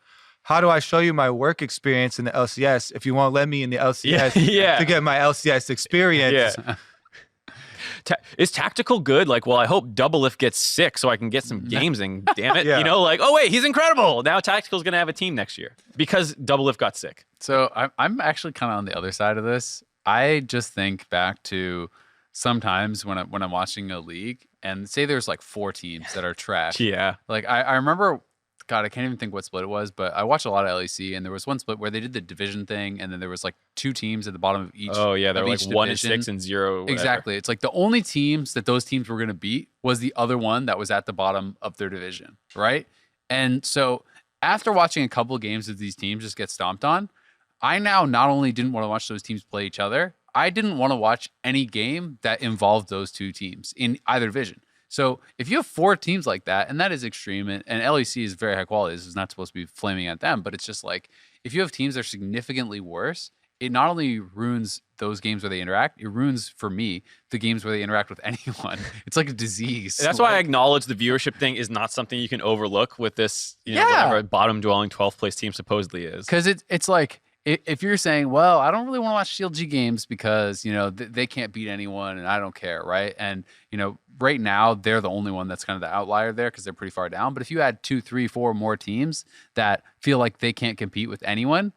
how do I show you my work experience in the LCS if you won't let me in the LCS to get my LCS experience? Yeah. is tactical good? Like, well, I hope Doublelift gets sick so I can get some games in. Damn it, Yeah. you know, like, oh wait, he's incredible. Now tactical's gonna have a team next year because Doublelift got sick. So I'm actually kind of on the other side of this. I just think back to sometimes when I'm watching a league and say there's like 4 teams that are trash. Yeah. Like I remember, God, I can't even think what split it was, but I watched a lot of LEC and there was one split where they did the division thing and then there was like 2 teams at the bottom of each. Oh yeah, they're like each 1 and division. 6 and 0. Whatever. Exactly. It's like the only teams that those teams were going to beat was the other one that was at the bottom of their division, right? And so after watching a couple of games of these teams just get stomped on, I now not only didn't want to watch those teams play each other, I didn't want to watch any game that involved those 2 teams in either division. So if you have 4 teams like that, and that is extreme, and LEC is very high quality, this is not supposed to be flaming at them, but it's just like, if you have teams that are significantly worse, it not only ruins those games where they interact, it ruins, for me, the games where they interact with anyone. It's like a disease. That's why I acknowledge the viewership thing is not something you can overlook with this, you know, whatever a bottom dwelling 12th place team supposedly is. Because it's like, if you're saying, well, I don't really want to watch CLG games because, you know, they can't beat anyone and I don't care, right? And, you know, right now they're the only one that's kind of the outlier there because they're pretty far down. But if you had 2, 3, 4 more teams that feel like they can't compete with anyone,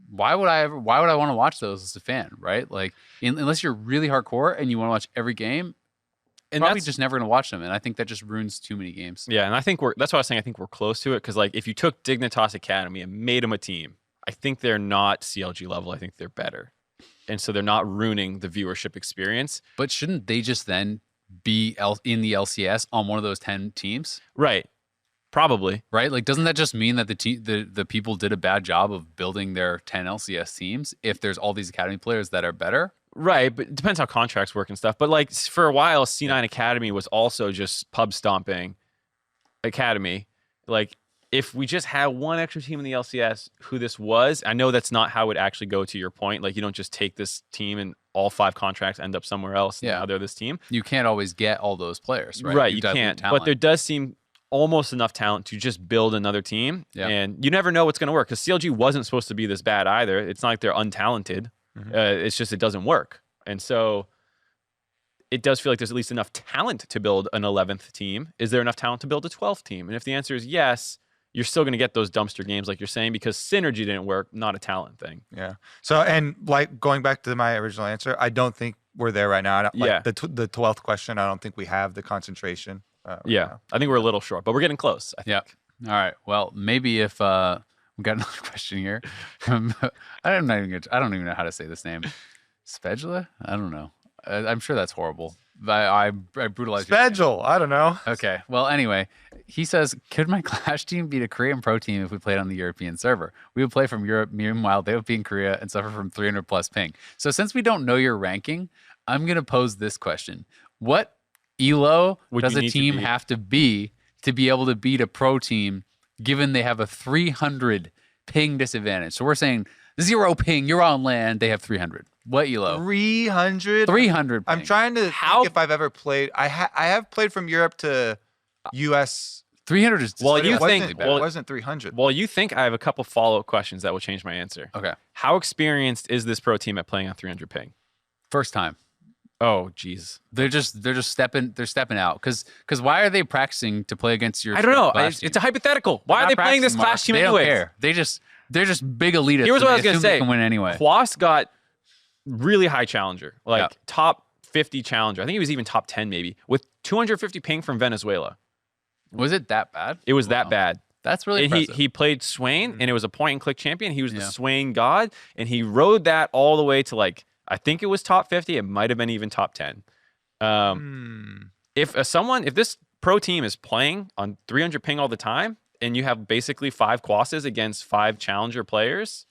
why would I want to watch those as a fan, right? Like, unless you're really hardcore and you want to watch every game, And probably that's just never going to watch them. And I think that just ruins too many games. Yeah, and I think that's why I was saying I think we're close to it because like if you took Dignitas Academy and made them a team, I think they're not CLG level. I think they're better, and so they're not ruining the viewership experience. But shouldn't they just then be in the LCS on one of those 10 teams? Right. Probably. Right? Like, doesn't that just mean that the people did a bad job of building their 10 LCS teams if there's all these academy players that are better? Right, but it depends how contracts work and stuff. But like for a while, C9 Academy was also just pub stomping academy. Like if we just had one extra team in the LCS, who this was, I know that's not how it actually go to your point. Like you don't just take this team and all 5 contracts end up somewhere else. And now they're this team. You can't always get all those players, right? Right, you can't. But there does seem almost enough talent to just build another team. Yeah. And you never know what's going to work because CLG wasn't supposed to be this bad either. It's not like they're untalented. It's just it doesn't work. And so it does feel like there's at least enough talent to build an 11th team. Is there enough talent to build a 12th team? And if the answer is yes, you're still going to get those dumpster games like you're saying because synergy didn't work, not a talent thing. Yeah. So, and like going back to my original answer, I don't think we're there right now. Like the 12th question, I don't think we have the concentration. Right now. I think we're a little short, but we're getting close, I think. All right. Well, maybe if we got another question here. I don't even know how to say this name. Spedula? I don't know. I'm sure that's horrible. I brutalized your name. Spedule. I don't know. Okay. Well, anyway, he says, could my Clash team beat a Korean pro team if we played on the European server? We would play from Europe. Meanwhile, they would be in Korea and suffer from 300 plus ping. So since we don't know your ranking, I'm going to pose this question. What ELO does a team have to be able to beat a pro team given they have a 300 ping disadvantage? So we're saying 0 ping, you're on land, they have 300. What ELO? 300? 300 ping. I'm trying to think if I've ever played. I have played from Europe to US. 300 is Well, just you think it wasn't 300. Well, you think I have a couple follow-up questions that will change my answer. Okay. How experienced is this pro team at playing on 300 ping? First time. Oh, geez. They're just stepping out because why are they practicing to play against your? I don't know. Clash team? It's a hypothetical. Why are they playing this Clash team They anyway? don't care. They're just big elitists. Here's what I was gonna say. They can win anyway. Quas got really high challenger, like top 50 challenger. I think he was even top 10 maybe with 250 ping from Venezuela. Was it that bad? It was that bad. That's really and impressive. he played Swain, and it was a point and click champion. He was the Swain god, and he rode that all the way to like I think it was top 50. It might have been even top 10. If this pro team is playing on 300 ping all the time, and you have basically 5 quasses against 5 challenger players,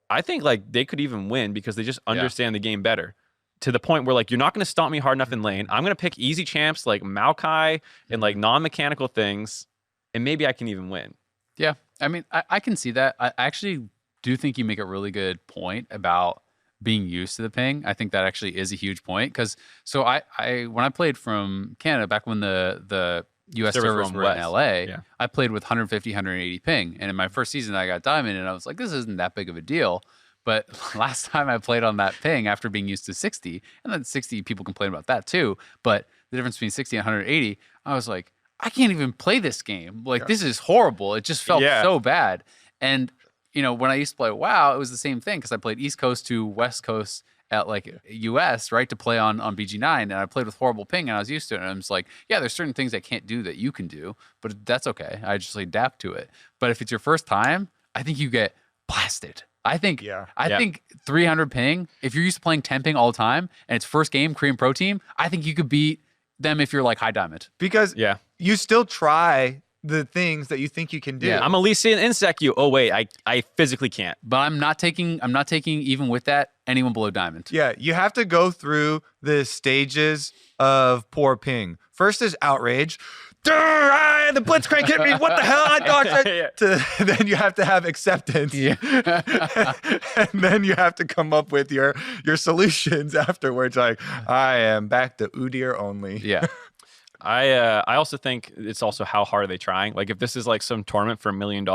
I think like they could even win because they just understand the game better. To the point where like you're not going to stomp me hard enough in lane. I'm going to pick easy champs like Maokai and like non-mechanical things, and maybe I can even win. Yeah, I mean, I can see that. I actually do think you make a really good point about being used to the ping. I think that actually is a huge point because I when I played from Canada back when the US servers were in LA, I played with 150, 180 ping. And in my first season, I got diamond and I was like, this isn't that big of a deal. But last time I played on that ping after being used to 60, and then 60 people complain about that too. But the difference between 60 and 180, I was like, I can't even play this game. Like this is horrible. It just felt so bad. And when I used to play WoW, it was the same thing because I played East Coast to West Coast at like US, right, to play on BG9, and I played with horrible ping, and I was used to it. And I'm just like, yeah, there's certain things I can't do that you can do, but that's okay. I just like, adapt to it. But if it's your first time, I think you get blasted. I think 300 ping, if you're used to playing 10 ping all the time, and it's first game Korean Pro Team, I think you could beat them if you're like high diamond. Because you still try the things that you think you can do. Yeah. I'm Alicia and Insect you. Oh wait, I physically can't. But I'm not taking even with that anyone below diamond. Yeah, you have to go through the stages of poor ping. First is outrage. The blitzcrank hit me. What the hell? I dodged. Then you have to have acceptance. Yeah. And then you have to come up with your solutions afterwards. Like, I am back to Udyr only. Yeah. I also think it's also how hard are they trying. Like if this is like some tournament for $1 million,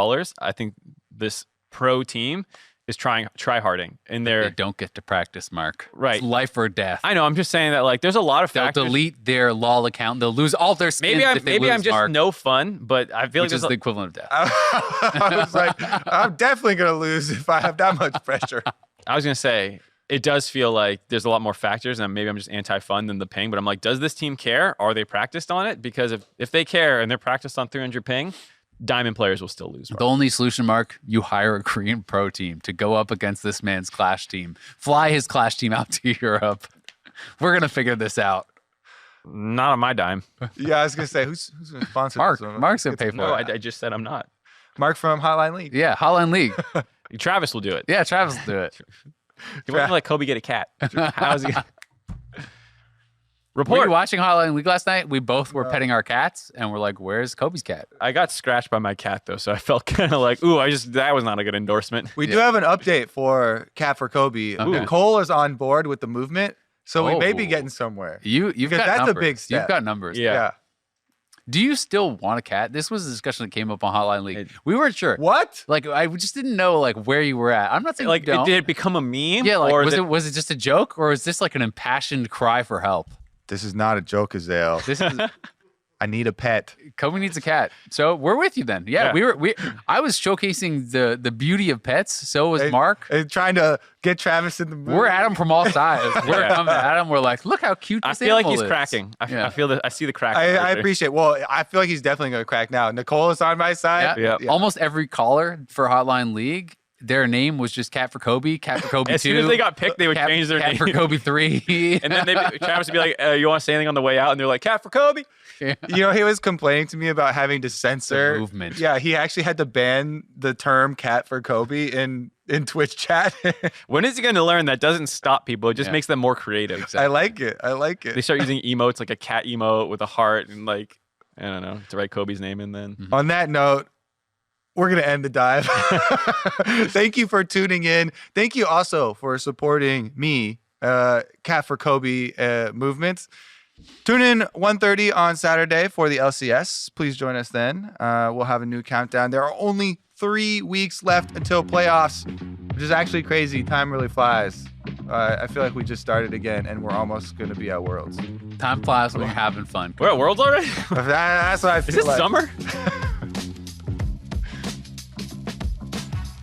I think this pro team is try-harding. And they don't get to practice, Mark. Right. It's life or death. I know. I'm just saying that like there's a lot of factors. They'll delete their LOL account. They'll lose all their skins Maybe I'm just Mark, no fun, but I feel which like is the equivalent of death. I was like, I'm definitely going to lose if I have that much pressure. I was going to say, it does feel like there's a lot more factors, and maybe I'm just anti-fun than the ping, but I'm like, does this team care? Are they practiced on it? Because if they care and they're practiced on 300 ping, diamond players will still lose. The only solution, Mark, you hire a Korean pro team to go up against this man's Clash team. Fly his Clash team out to Europe. We're going to figure this out. Not on my dime. Yeah, I was going to say, who's going to sponsor Mark. this one? Mark's going to pay for No, it. I just said I'm not. Mark from Hotline League. Yeah, Hotline League. Travis will do it. Yeah, Travis will do it. He won't let Kobe get a cat. How's he? Were Report. you watching Hotline League last night? We both were petting our cats, and we're like, "Where's Kobe's cat?" I got scratched by my cat though, so I felt kind of like, ooh, that was not a good endorsement. We do have an update for Cat for Kobe. Okay. Nicole is on board with the movement, so we may be Oh. getting somewhere. You've Because got that's a numbers. big step. You've got numbers. Yeah. Do you still want a cat? This was a discussion that came up on Hotline League. We weren't sure. What? Like, I just didn't know like where you were at. I'm not saying Like, you don't. did it become a meme? Yeah, like or was it just a joke, or is this like an impassioned cry for help? This is not a joke, Azael. This is I need a pet. Kobe needs a cat. So we're with you then. Yeah, Yeah. I was showcasing the beauty of pets. So was And- Mark. And trying to get Travis in the mood. We're at him from all sides. We're coming at him. We're like, look how cute I this feel like animal he's is. cracking. Yeah. I feel that. I see the crack. I right there. appreciate. Well, I feel like he's definitely going to crack now. Nicole is on my side. Yeah. Yeah. Almost every caller for Hotline League, their name was just Cat for Kobe, Cat for Kobe 2. As soon as they got picked, they would change their Cat name. for Kobe 3. And then Travis would be like, "You want to say anything on the way out?" And they're like, "Cat for Kobe." Yeah. You know, he was complaining to me about having to censor The movement. Yeah, he actually had to ban the term "cat for Kobe" in Twitch chat. When is he going to learn that doesn't stop people? It just Yeah. makes them more creative. Exactly. I like it. I like They it. start using emotes like a cat emote with a heart and like, I don't know, to write Kobe's name in then. On that note, we're going to end the dive. Thank you for tuning in. Thank you also for supporting me, Cat for Kobe movements. Tune in 1:30 on Saturday for the LCS. Please join us then. We'll have a new countdown. There are only 3 weeks left until playoffs, which is actually crazy. Time really flies. I feel like we just started again, and we're almost going to be at Worlds. Time flies when you're having fun. We're at Worlds already? That's what I feel Is it like. summer?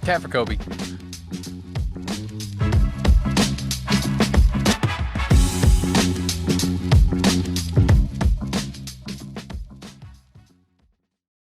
Cat for Kobe.